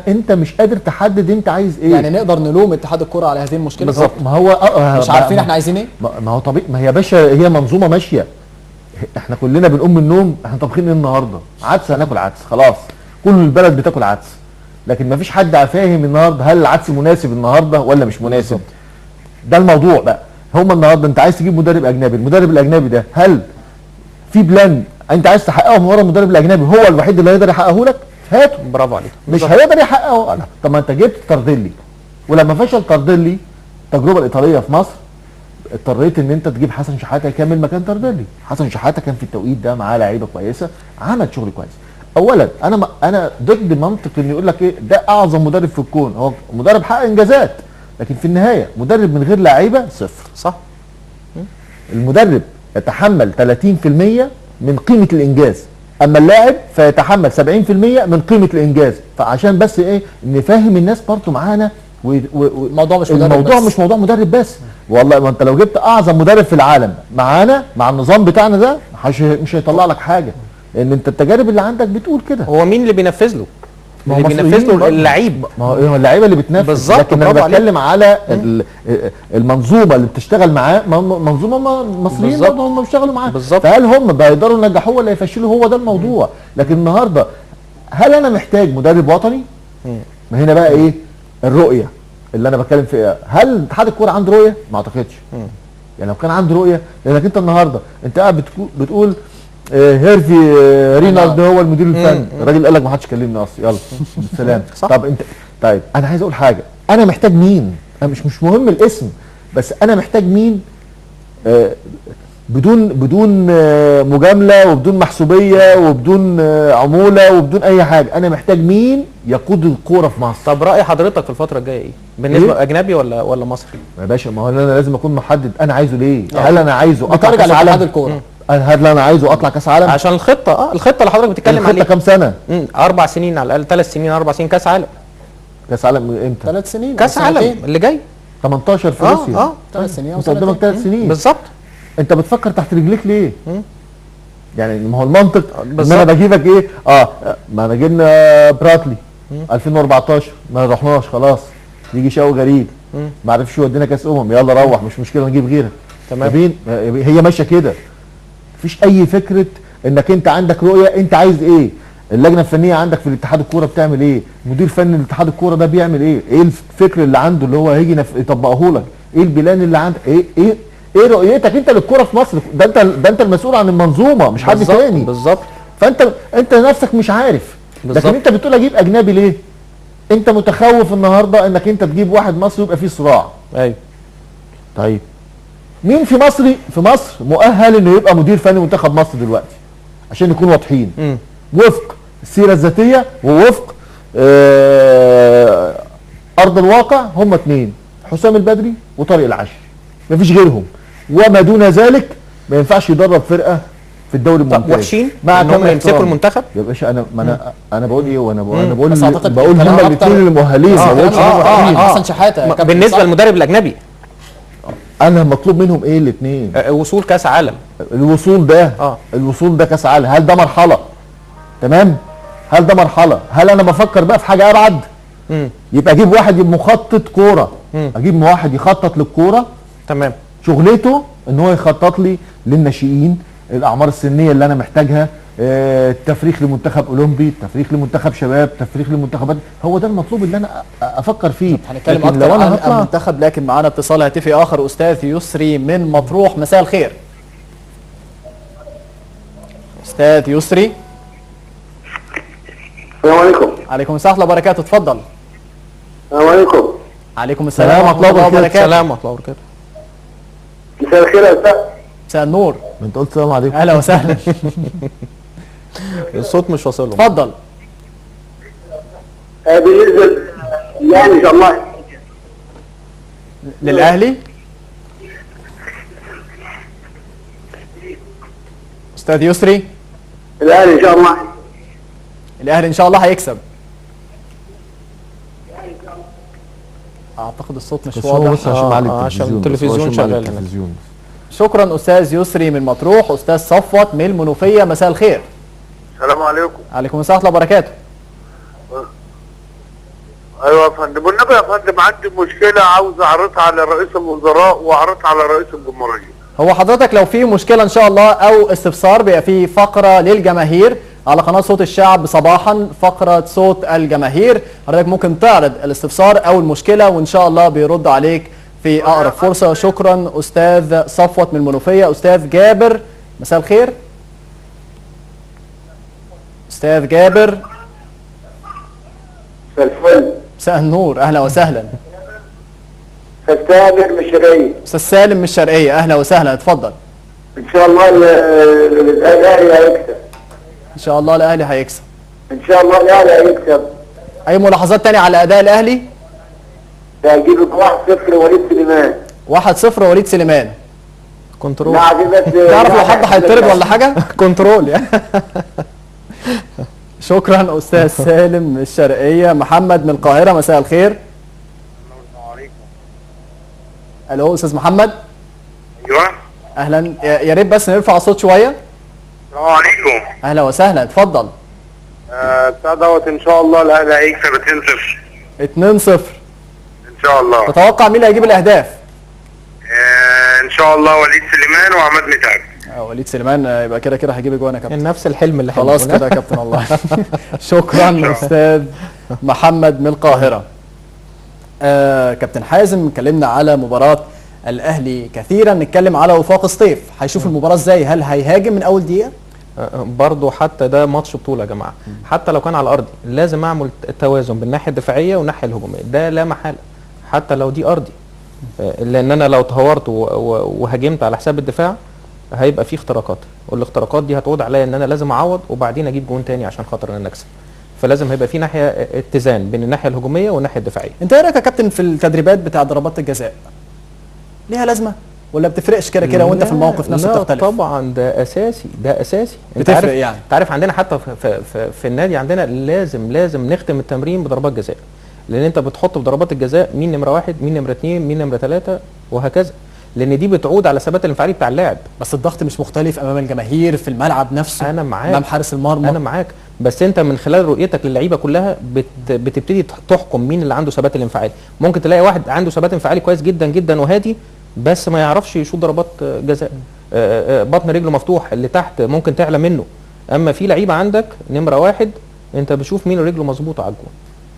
انت مش قادر تحدد انت عايز ايه. يعني نقدر نلوم اتحاد الكره على هذه المشكله؟ بالظبط. ما هو مش عارفين احنا عايزين ايه. ما هو طبيعي. ما هي يا باشا هي منظومه ماشيه. احنا كلنا بنقوم من النوم احنا طابخين ايه النهارده؟ عدس، هناكل عدس خلاص. كل البلد بتاكل عدس. لكن ما فيش حد فاهم النهارده هل العدس مناسب النهارده ولا مش مناسب. ده الموضوع بقى. هم النهارده انت عايز تجيب مدرب اجنبي، المدرب الاجنبي ده هل في بلان انت عايز تحققه من ورا المدرب الاجنبي هو الوحيد اللي هيقدر يحققه لك؟ هاته. برافو عليك. مش هيقدر يحققه. طب ما انت جبت كارديلي، ولما فشل كارديلي التجربه الايطاليه في مصر اضطريت ان انت تجيب حسن شحاته يكمل مكان كارديلي. حسن شحاته كان في التوقيت ده معاه لعيبه كويسه، عمل شغل كويس. اولا انا ضد منطق ان يقول لك ايه ده اعظم مدرب في الكون. هو مدرب حقق انجازات، لكن في النهايه مدرب من غير لعيبه صفر. صح. المدرب يتحمل 30% من قيمه الانجاز، اما اللاعب فيتحمل 70% من قيمه الانجاز. فعشان بس ايه نفهم الناس برضه معانا الموضوع مش مدرب الموضوع بس. مش موضوع مدرب بس. والله ما انت لو جبت اعظم مدرب في العالم معانا مع النظام بتاعنا ده مش هيطلع لك حاجه، لان انت التجارب اللي عندك بتقول كده. هو مين اللي بينفذ له؟ ما هو اللي بينفذ له مصريين اللعيب. ما هو اللعيبه اللي بتنافس. بالظبط. لكن انا بتكلم على المنظومه اللي بتشتغل معاه، منظومه مصريين برضه هم بيشتغلوا معاه. بالظبط. فهل هم بيقدروا ينجحوه ولا يفشلوا؟ هو ده الموضوع. لكن النهارده هل انا محتاج مدرب وطني؟ ما هنا بقى ايه الرؤيه اللي انا بتكلم فيها. هل اتحاد الكوره عنده رؤيه؟ ما اعتقدش. يعني لو كان عنده رؤيه، لانك انت النهارده انت قاعد بتقول هيرفي رينارد هو المدير الفني. الراجل قال لك ما حدش كلمني اصلا، يلا بالسلامه. طب انت طيب انا عايز اقول حاجه، انا محتاج مين؟ انا مش مهم الاسم، بس انا محتاج مين بدون مجامله وبدون محسوبيه وبدون عموله وبدون اي حاجه. انا محتاج مين يقود الكوره في مصر. طب راي حضرتك في الفتره الجايه ايه؟ بالنسبه اجنبي ولا مصري؟ يا باشا ما هو انا لازم اكون محدد انا عايزه ليه. هل انا عايزه اطلع بترجع كاس عالم؟ لاتحاد الكوره. هل انا عايزه اطلع كاس عالم؟ عشان الخطه اللي حضرتك بتتكلم عليها. كام سنه؟ 4 سنين على الاقل، 3 سنين 4 سنين كاس عالم. كاس عالم امتى؟ 3 سنين كاس عالم اللي جاي 18 في روسيا. 3 سنين انت قدامك 3 سنين بالظبط. انت بتفكر تحت رجليك ليه؟ يعني ما هو المنطق ان بالظبط. انا بجيبك ايه؟ ما انا جبنا براتلي 2014 ما رحناش خلاص. يجي شوقي غريب ما عرفش يودينا كاس يلا روح مش مشكله نجيب غيرك. تمام. هي ماشيه كده. مفيش اي فكره انك انت عندك رؤيه انت عايز ايه. اللجنه الفنيه عندك في الاتحاد الكوره بتعمل ايه؟ مدير فني الاتحاد الكوره ده بيعمل ايه؟ ايه الفكر اللي عنده اللي هو هيجي يطبقه لك؟ ايه البلان اللي عندك؟ ايه رؤيتك انت للكوره في مصر؟ ده انت المسؤول عن المنظومه مش حد تاني. بالظبط. فانت نفسك مش عارف. بالزبط. لكن انت بتقول اجيب اجنبي ليه؟ انت متخوف النهارده انك انت تجيب واحد مصري يبقى فيه صراع. ايوه. طيب مين في مصر مؤهل انه يبقى مدير فني منتخب مصر دلوقتي؟ عشان نكون واضحين. وفق السيره الذاتيه ووفق ارض الواقع هم 2 حسام البدري وطارق العشري. مفيش غيرهم. وما دون ذلك ما ينفعش يدرب فرقه في الدوري الممتاز. وحشين مع انهم يمسكوا المنتخب. يا باشا انا بقول ايه وانا بقول بس أعتقد بقول هم الاثنين المؤهلين. حسن شحاته بالنسبه للمدرب الاجنبي انا مطلوب منهم ايه الاثنين؟ وصول كاس عالم. الوصول ده كاس عالم. هل ده مرحله؟ تمام؟ هل ده مرحله؟ هل انا بفكر بقى في حاجه ابعد؟ يبقى اجيب واحد يبقى مخطط كوره. اجيب واحد يخطط للكوره. تمام. شغلته ان هو يخطط لي للناشئين الاعمار السنيه اللي انا محتاجها تفريخ لمنتخب اولمبي، تفريخ لمنتخب شباب، تفريخ لمنتخبات، هو ده المطلوب اللي انا افكر فيه. هنتكلم لكن اكتر لو عن انا هطلع المنتخب، لكن معانا اتصال هاتفي اخر. استاذ يسري من مطروح، مساء الخير. استاذ يسري. السلام عليكم. عليكم السلام ورحمه الله وبركاته، اتفضل. السلام عليكم. عليكم السلام ورحمه الله وبركاته. السلام ورحمه الله وبركاته. مساء الخير يا استاذ. مساء النور. ما انت قلت السلام عليكم. اهلا وسهلا. الصوت مش واصل له. اتفضل. بالنسبه يعني ان شاء الله للاهلي. استاذ يسري. الاهلي ان شاء الله. الاهلي ان شاء الله هيكسب. اعتقد الصوت مش بس هو واضح. بس عشان معلي عشان التلفزيون، التلفزيون بس هو عشان معلي شغال هناك. التلفزيون. شكرا استاذ يسري من مطروح. استاذ صفوت من المنوفيه، مساء الخير. السلام عليكم. عليكم السلام ورحمه الله وبركاته. ايوه يا فندم، والنبي يا فندم عندي مشكله عاوز اعرضها على رئيس الوزراء واعرضها على رئيس الجمهوريه. هو حضرتك لو في مشكله ان شاء الله او استفسار، بيبقى في فقره للجماهير على قناه صوت الشعب صباحا، فقره صوت الجماهير. حضرتك ممكن تعرض الاستفسار او المشكله وان شاء الله بيرد عليك في اقرب فرصه. شكرا استاذ صفوت من المنوفيه. استاذ جابر، مساء الخير. استاذ جابر. مساء الفل. مساء النور، اهلا وسهلا. فالتامر مشري. استاذ سالم من الشرقيه، اهلا وسهلا، اتفضل. ان شاء الله الاهلي هيكسب. ان شاء الله الاهلي هيكسب. ان شاء الله الاهلي هيكسب. اي ملاحظات تانية على اداء الاهلي؟ ده هيجيب 1-0 وليد سليمان. 1-0 وليد سليمان. كنترول. لا دي بس تعرف لو حد هيطرد ولا حاجه؟ كنترول يعني. شكرا استاذ سالم من الشرقيه. محمد من القاهره، مساء الخير. السلام عليكم. الو استاذ محمد. ايوه. اهلا، يا ريت بس نرفع الصوت شويه. السلام عليكم. اهلا وسهلا، اتفضل. بتاع دوت ان شاء الله الاهلي هيكسب 2-0. 2-0. ان شاء الله. تتوقع مين اللي هيجيب الاهداف؟ ان شاء الله وليد سليمان وعماد متعب. وليد سليمان يبقى كده كده هيجيب اجوان يا كابتن. نفس الحلم اللي خلاص كده يا كابتن والله. شكرا استاذ محمد من القاهره. كابتن حازم، اتكلمنا على مباراه الاهلي كثيرا، نتكلم على وفاق سطيف. هيشوف المباراه ازاي؟ هل هيهاجم من اول دقيقه؟ برضه حتى ده ماتش بطوله يا جماعه، حتى لو كان على ارضي لازم اعمل التوازن بين الناحيه الدفاعيه والناحيه الهجوميه، ده لا محاله حتى لو دي ارضي. لان انا لو تهورت وهاجمت على حساب الدفاع هيبقى في اختراقات، والاختراقات دي هتعود عليا ان انا لازم اعوض وبعدين اجيب جون تاني عشان خاطر ان انا اكسب. فلازم هيبقى في ناحيه اتزان بين الناحيه الهجوميه والناحيه الدفاعيه. انت ايه رايك يا كابتن في التدريبات بتاع ضربات الجزاء؟ ليها لازمه ولا بتفرقش كده كده وانت في الموقف نفسه بتختلف؟ طبعا ده اساسي، ده اساسي. بتفرق يعني. انت عارف عندنا حتى في النادي عندنا لازم نختم التمرين بضربات جزاء، لان انت بتحط في ضربات الجزاء مين نمره 1، مين نمره 2، مين نمره 3 وهكذا، لان دي بتعود على الثبات الانفعالي بتاع اللاعب. بس الضغط مش مختلف امام الجماهير في الملعب نفسه. انا معاك، امام حارس المرمى. انا معاك، بس انت من خلال رؤيتك للعيبه كلها بتبتدي تحكم مين اللي عنده ثبات الانفعالي. ممكن تلاقي واحد عنده ثبات انفعالي كويس جدا جدا وهادي، بس ما يعرفش يشوط ضربات جزاء. بطن رجله مفتوح اللي تحت ممكن تعلى منه. اما في لعيبه عندك نمره 1 انت بشوف مين رجله مظبوطه على الجون،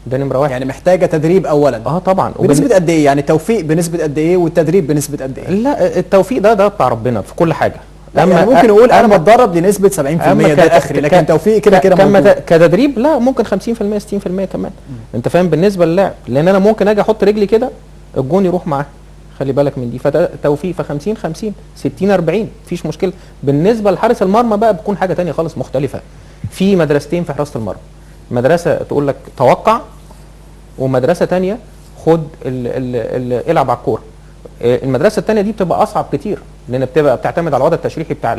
ده نمره 1. يعني محتاجه تدريب اولا. طبعا. بنسبه قد ايه؟ يعني التوفيق بنسبه قد ايه والتدريب بنسبه قد ايه؟ لا التوفيق ده بتاع ربنا في كل حاجه. يعني ممكن نقول انا بتدرب لنسبه 70% ده اخري، لكن توفيق كده كده موجود. كتدريب لا، ممكن 50% 60% كمان. انت فاهم بالنسبه للاعب، لان انا ممكن اجي احط رجلي كده الجون يروح معاه، خلي بالك من دي. فده توفيق، ف 50 50 60 40 مفيش مشكله. بالنسبه لحارس المرمى بقى بتكون حاجه ثانيه خالص مختلفه. في مدرستين في حراسه المرمى، مدرسه تقول لك توقع، ومدرسه ثانيه خد العب على الكوره. المدرسه الثانيه دي بتبقى اصعب كتير، لان بتبقى بتعتمد على الوضع التشريحي بتاع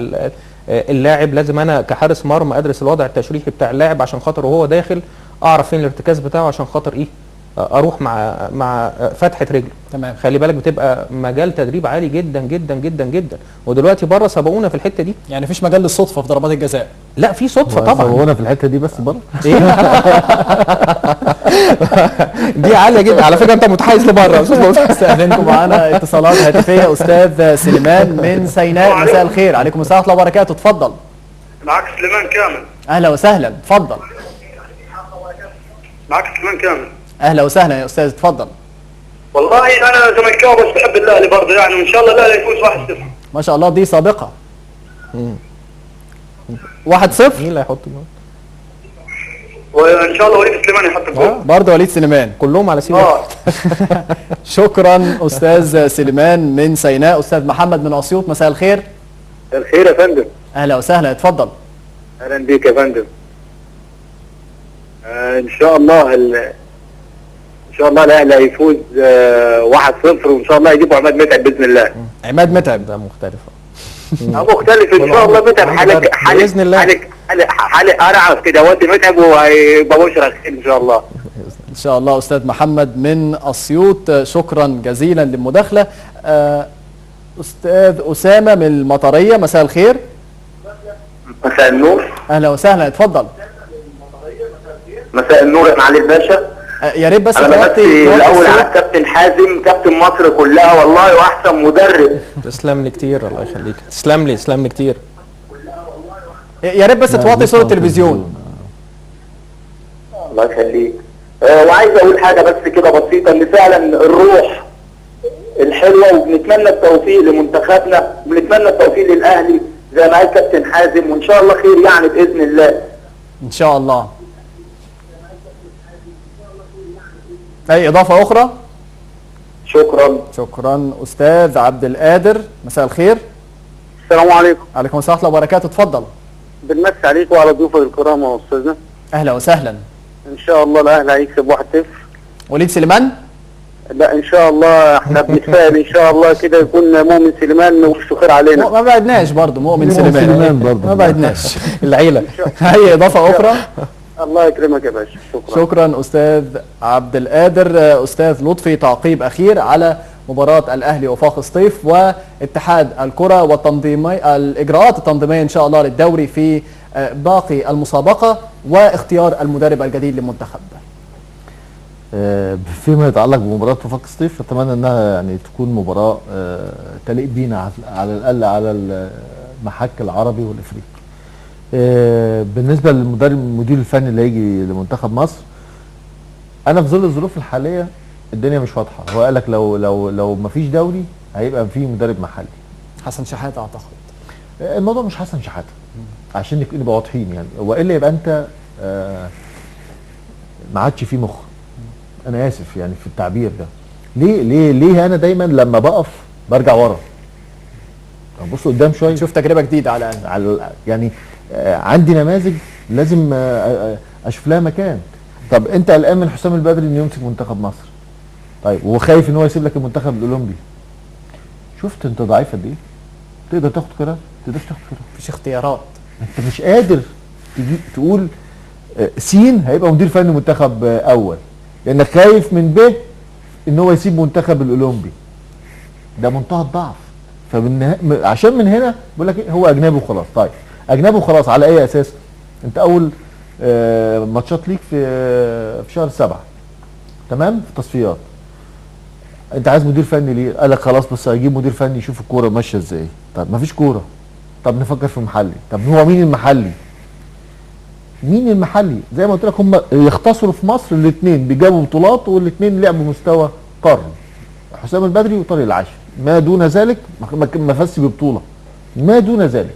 اللاعب. لازم انا كحارس مرمى ادرس الوضع التشريحي بتاع اللاعب عشان خاطر وهو داخل اعرف فين الارتكاز بتاعه، عشان خاطر ايه اروح مع فتحه رجله. تمام. خلي بالك بتبقى مجال تدريب عالي جدا جدا جدا جدا، ودلوقتي بره سبقونا في الحته دي. يعني مفيش مجال للصدفه في ضربات الجزاء؟ لا في صدفه طبعا. هو انا في الحته دي بس بره. دي عاليه جدا على فكره، انت متحيز لبره. استاذنكم معانا اتصالات هاتفيه. استاذ سليمان من سيناء، مساء الخير. عليكم السلام ورحمه الله وبركاته، اتفضل. معك سليمان كامل. اهلا وسهلا، اتفضل. معك سليمان كامل. اهلا وسهلا يا استاذ، اتفضل. والله انا زملكاوي بس بحب الاهلي برضه يعني، وان شاء الله الاهلي يفوز 1-0. ما شاء الله، دي سابقه. 1-0. مين اللي هيحط الجول؟ وان شاء الله وليد سليمان يحط الجول. برضه وليد سليمان. كلهم على سيدي. شكرا استاذ سليمان من سيناء. استاذ محمد من اسيوط، مساء الخير. الخير يا فندم. اهلا وسهلا، اتفضل. اهلا بيك يا فندم. ان شاء الله الاهلي هيفوز 1-0، وان شاء الله يجيبوا عماد متعب باذن الله. عماد متعب ده مختلف. مختلف ان شاء الله. متعب حالك باذن الله. حالك انا عارف كده، وادي متعب وهيبقى بشرى خير ان شاء الله. ان شاء الله. استاذ محمد من اسيوط، شكرا جزيلا للمداخله. استاذ اسامه من المطريه، مساء الخير. مساء النور. اهلا وسهلا، اتفضل. مساء النور يا معالي الباشا. يا ريت بس انا بمسي الاول على الكابتن حازم، كابتن مصر كلها والله، واحسن مدرب. تسلم لي كتير، الله يخليك. تسلم لي كتير. يا ريت بس توطي صوت التلفزيون. الله يخليك. وعايز اقول حاجه بس كده بسيطه، ان فعلا الروح الحلوه، وبنتمنى التوفيق لمنتخبنا، وبنتمنى التوفيق للاهلي زي ما قال كابتن حازم، وان شاء الله خير يعني باذن الله. ان شاء الله. اي اضافه اخرى؟ شكرا. استاذ عبد القادر، مساء الخير. السلام عليكم. عليكم السلام ورحمه الله وبركاته، اتفضل. بنمسي عليك وعلى ضيوفك الكرام يا استاذنا. اهلا وسهلا. ان شاء الله الاهلي هيكسب 1-0. وليد سليمان؟ لا ان شاء الله احنا بنتفائل ان شاء الله كده يكون مؤمن سليمان وشه خير علينا. ما بعدناش برضه مؤمن سليمان برضه ما بعدناش. العيله. اي اضافه اخرى؟ الله يكرمك يا باشا. شكرا استاذ عبد القادر. استاذ لطفي، تعقيب اخير على مباراة الاهلي وفاق سطيف واتحاد الكرة الاجراءات التنظيمية ان شاء الله للدوري في باقي المسابقة واختيار المدرب الجديد للمنتخب. فيما يتعلق بمباراة وفاق سطيف، اتمنى انها يعني تكون مباراة تليق بينا على الاقل على المحك العربي والافريقي. بالنسبة المدير الفني اللي هيجي لمنتخب مصر، انا في ظل الظروف الحالية الدنيا مش واضحة. هو قال لك لو ما فيش دوري هيبقى في مدرب محلي. حسن شحاتة اعتقد. الموضوع مش حسن شحاتة عشان نبقى واضحين يعني، والا يبقى انت ما عادش فيه مخ. انا اسف يعني في التعبير ده. ليه انا دايما لما بقف برجع ورا؟ بص قدام شويه، شوف تجربه جديده على الاقل. يعني عندي نماذج لازم اشوف لها مكان. طب انت قلقان من حسام البدري انه يمسك منتخب مصر، طيب وخايف ان هو يسيب لك المنتخب الاولمبي. شفت انت ضعيف قد ايه؟ تقدر تاخد قرار؟ ما تقدرش تاخد قرار. مفيش اختيارات. انت مش قادر تقول سين هيبقى مدير فني منتخب اول لانك خايف من ب ان هو يسيب منتخب الاولمبي. ده منتهى الضعف. عشان من هنا بقول لك هو اجنبي وخلاص. طيب اجنبي وخلاص على اي اساس؟ انت اول ماتشات ليك في شهر 7 تمام، في تصفيات. انت عايز مدير فني ليه؟ قال لك خلاص بس هجيب مدير فني يشوف الكوره ماشيه ازاي. طب مفيش كوره، طب نفكر في محلي. طب هو مين المحلي؟ زي ما قلت لك هم يختصروا في مصر الاثنين بيجابوا بطولات، والاثنين لعبوا مستوى قاري، حسام البدري وطارق العاشر. ما دون ذلك ما فازش ببطوله، ما دون ذلك.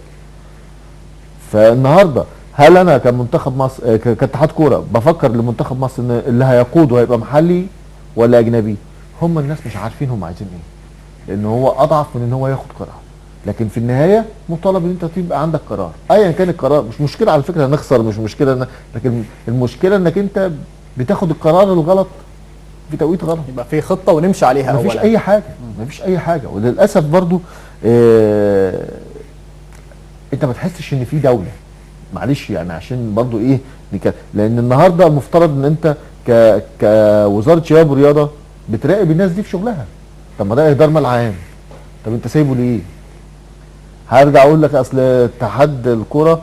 فالنهارده هل انا كمنتخب مصر كاتحاد كوره بفكر لمنتخب مصر ان اللي هيقوده هيبقى محلي ولا اجنبي؟ هم الناس مش عارفين هم عايزين ايه، لان هو اضعف من ان هو ياخد قرار. لكن في النهايه مطالب ان انت تبقى عندك قرار ايا كان القرار. مش مشكله على فكره نخسر، مش مشكله لكن المشكله انك انت بتاخد القرار الغلط في توقيت غلط. يبقى في خطه ونمشي عليها. مفيش اي حاجه، مفيش اي حاجه. وللاسف برضو انت ما تحسش ان في دوله. معلش يعني عشان برضو ايه، لان النهارده المفترض ان انت كوزاره شباب ورياضه بتراقب الناس دي في شغلها. طب ما ده اهدار مال عام، طب انت سايبه ليه؟ هرجع اقول لك اصل اتحاد الكوره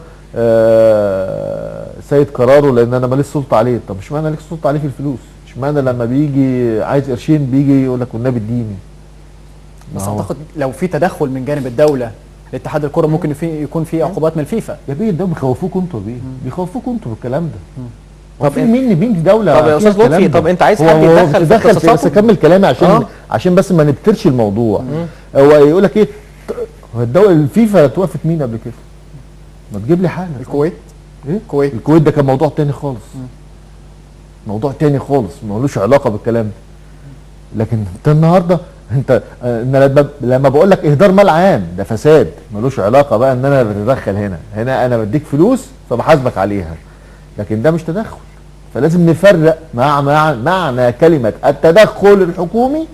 سيد قراره لان انا ماليش سلطه عليه. طب مش معنى ليك سلطه عليه في الفلوس، مش معنى لما بيجي عايز قرشين بيجي يقول لك والنبي اديني. بس اعتقد لو في تدخل من جانب الدوله الاتحاد الكره ممكن يكون فيه عقوبات من الفيفا. يا بيه ده بيخوفوكوا انتوا بيه، بيخوفوكوا انتوا بالكلام ده. طب في مين دوله طب يا استاذ لطفي، طب انت عايز حد يتدخل في بس اكمل كلامي عشان بس ما نبترش الموضوع. هو يقول لك ايه، الدوله الفيفا توقفت مين قبل كده؟ ما تجيب لي حاجه. الكويت. ايه؟ الكويت ده كان موضوع تاني خالص. موضوع تاني خالص ملوش علاقه بالكلام ده. لكن انت النهارده لما بقول لك اهدار مال عام ده فساد، ملوش علاقه بقى ان انا بتدخل هنا انا بديك فلوس فبحاسبك عليها، لكن ده مش تدخل. فلازم نفرق مع معنى كلمه التدخل الحكومي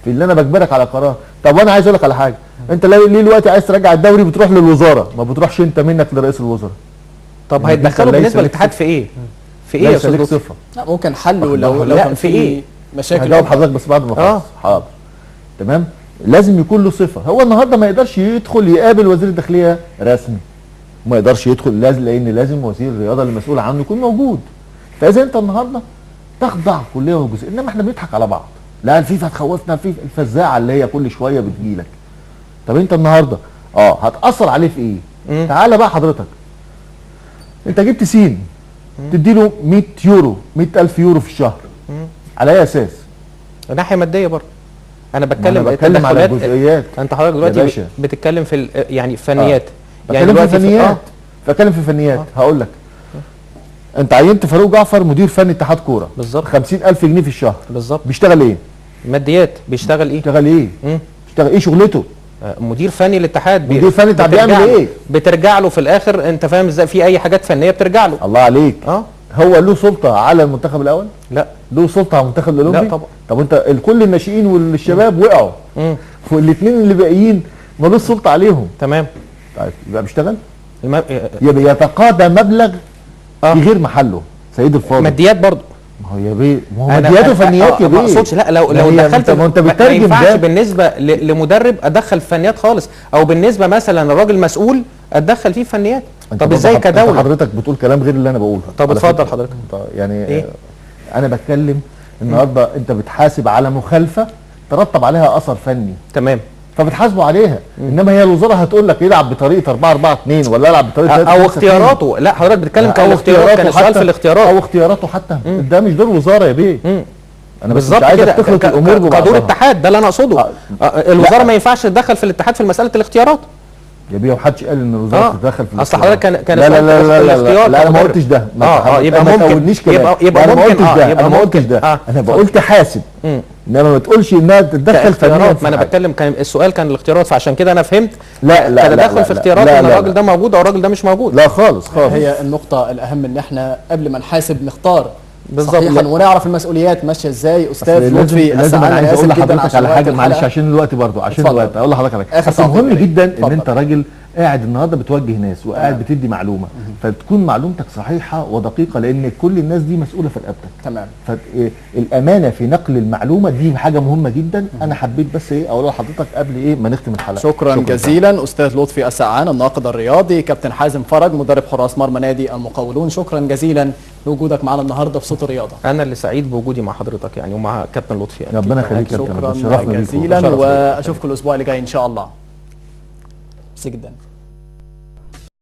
في اللي انا بجبرك على قرار. طب وانا عايز اقول لك على حاجه، انت ليه دلوقتي عايز ترجع الدوري بتروح للوزاره، ما بتروحش انت منك لرئيس الوزراء؟ طب هيتدخلوا بالنسبه للاتحاد في ايه؟ في ايه يا استاذ لطفي؟ لا ممكن حل لو كان في ايه مشاكل. هجاوب حضرتك بس بعد ما اخلص. حاضر تمام. لازم يكون له صفه. هو النهارده ما يقدرش يدخل يقابل وزير الداخليه رسمي، ما يقدرش يدخل لان لازم وزير الرياضه المسؤول عنه يكون موجود. فاذا انت النهارده تخضع كليه وجزء، انما احنا بنضحك على بعض. لا الفيفا تخوفنا، الفيفا الفزاعه اللي هي كل شويه بتجيلك. طب انت النهارده هتاثر عليه في ايه؟ تعالى بقى حضرتك، انت جبت سين تديله 100 يورو 100,000 يورو في الشهر، على اي اساس؟ ناحيه ماديه برضه. انا بتكلم على الجزئيات. انت حضرتك دلوقتي بتتكلم في يعني فنيات. يعني بتكلم في فنيات. بتكلم في فنيات. هقول لك، انت عينت فاروق جعفر مدير فني اتحاد كوره بالظبط، 50,000 جنيه في الشهر بالظبط. بيشتغل ايه؟ ماديات. بيشتغل ايه؟ بيشتغل ايه شغلته؟ مدير فني الاتحاد. مدير فني بيعمل ايه؟ بترجع له في الاخر، انت فاهم ازاي؟ في اي حاجات فنيه بترجع له. الله عليك. هو له سلطه على المنتخب الاول؟ لا. له سلطه على المنتخب الاولمبي؟ لا طبعا. طب انت كل الناشئين والشباب وقعوا والاثنين اللي باقيين ملوش سلطه عليهم. تمام. طيب يبقى بيشتغل؟ يبقى يتقاضى مبلغ في غير محله. سيد الفاضل ماديات برضه. ما هو يا بيه، ما هو ماديات وفنيات يا بيه. ما اقصدش، لا لو دخلت ما انت بتترجم ما ينفعش بالنسبه لمدرب ادخل فنيات خالص، او بالنسبه مثلا الراجل مسؤول اتدخل فيه فنيات. طب ازاي كدوله؟ حضرتك بتقول كلام غير اللي انا بقوله. طب اتفضل حضرتك. يعني إيه؟ انا بتكلم النهارده انت بتحاسب على مخالفه ترتب عليها اثر فني. تمام. فبتحاسبه عليها. انما هي الوزاره هتقول لك يلعب بطريقه 4-4-2 ولا يلعب بطريقه او اختياراته. لا حضرتك بتتكلم كان اختياراته، كان السؤال في الاختيارات او اختياراته حتى. ده مش دور وزاره يا بيه. انا بالظبط كده تخلط الامور كدور اتحاد. ده اللي انا اقصده. الوزاره ما ينفعش تتدخل في الاتحاد في مساله الاختيارات يا بيه. ومحدش قال ان الوزاره تتدخل في اصل حضرتك كان لا انا ما قلتش ده. يبقى ممكن انا ما قلتش ده. انا ما قلتش ده. انا بقول تحاسب، انما ما تقولش انها تتدخل في ما انا بتكلم، كان السؤال كان الاختيارات، فعشان كده انا فهمت لا تدخل في اختيارات ان الراجل ده موجود او الراجل ده مش موجود. لا خالص. هي النقطه الاهم ان احنا قبل ما نحاسب نختار بالظبط صحيحا ونعرف المسؤوليات ماشيه ازاي. استاذ لطفي لازم انا عايز اقول لحضرتك على حاجه، معلش عشان الوقت برضه، عشان الوقت اقول لحضرتك على حاجه. اصل مهم جدا ان انت راجل قاعد النهارده بتوجه ناس وقاعد بتدي معلومه، فتكون معلومتك صحيحه ودقيقه، لان كل الناس دي مسؤوله في رقبتك. تمام. فالامانه في نقل المعلومه دي حاجه مهمه جدا. انا حبيت بس اقول لحضرتك قبل ما نختم الحلقه. شكرا جزيلا استاذ لطفي السقعان الناقد الرياضي، كابتن حازم فرج مدرب حراس مرمى نادي المقاولون. شكرا جزيلا لوجودك معنا النهارده في صوت الرياضه. انا اللي سعيد بوجودي مع حضرتك يعني ومع كابتن لطفي. ربنا يخليك يا كابتن. شكرا جزيلا واشوفكم الاسبوع اللي جاي ان شاء الله. جدا.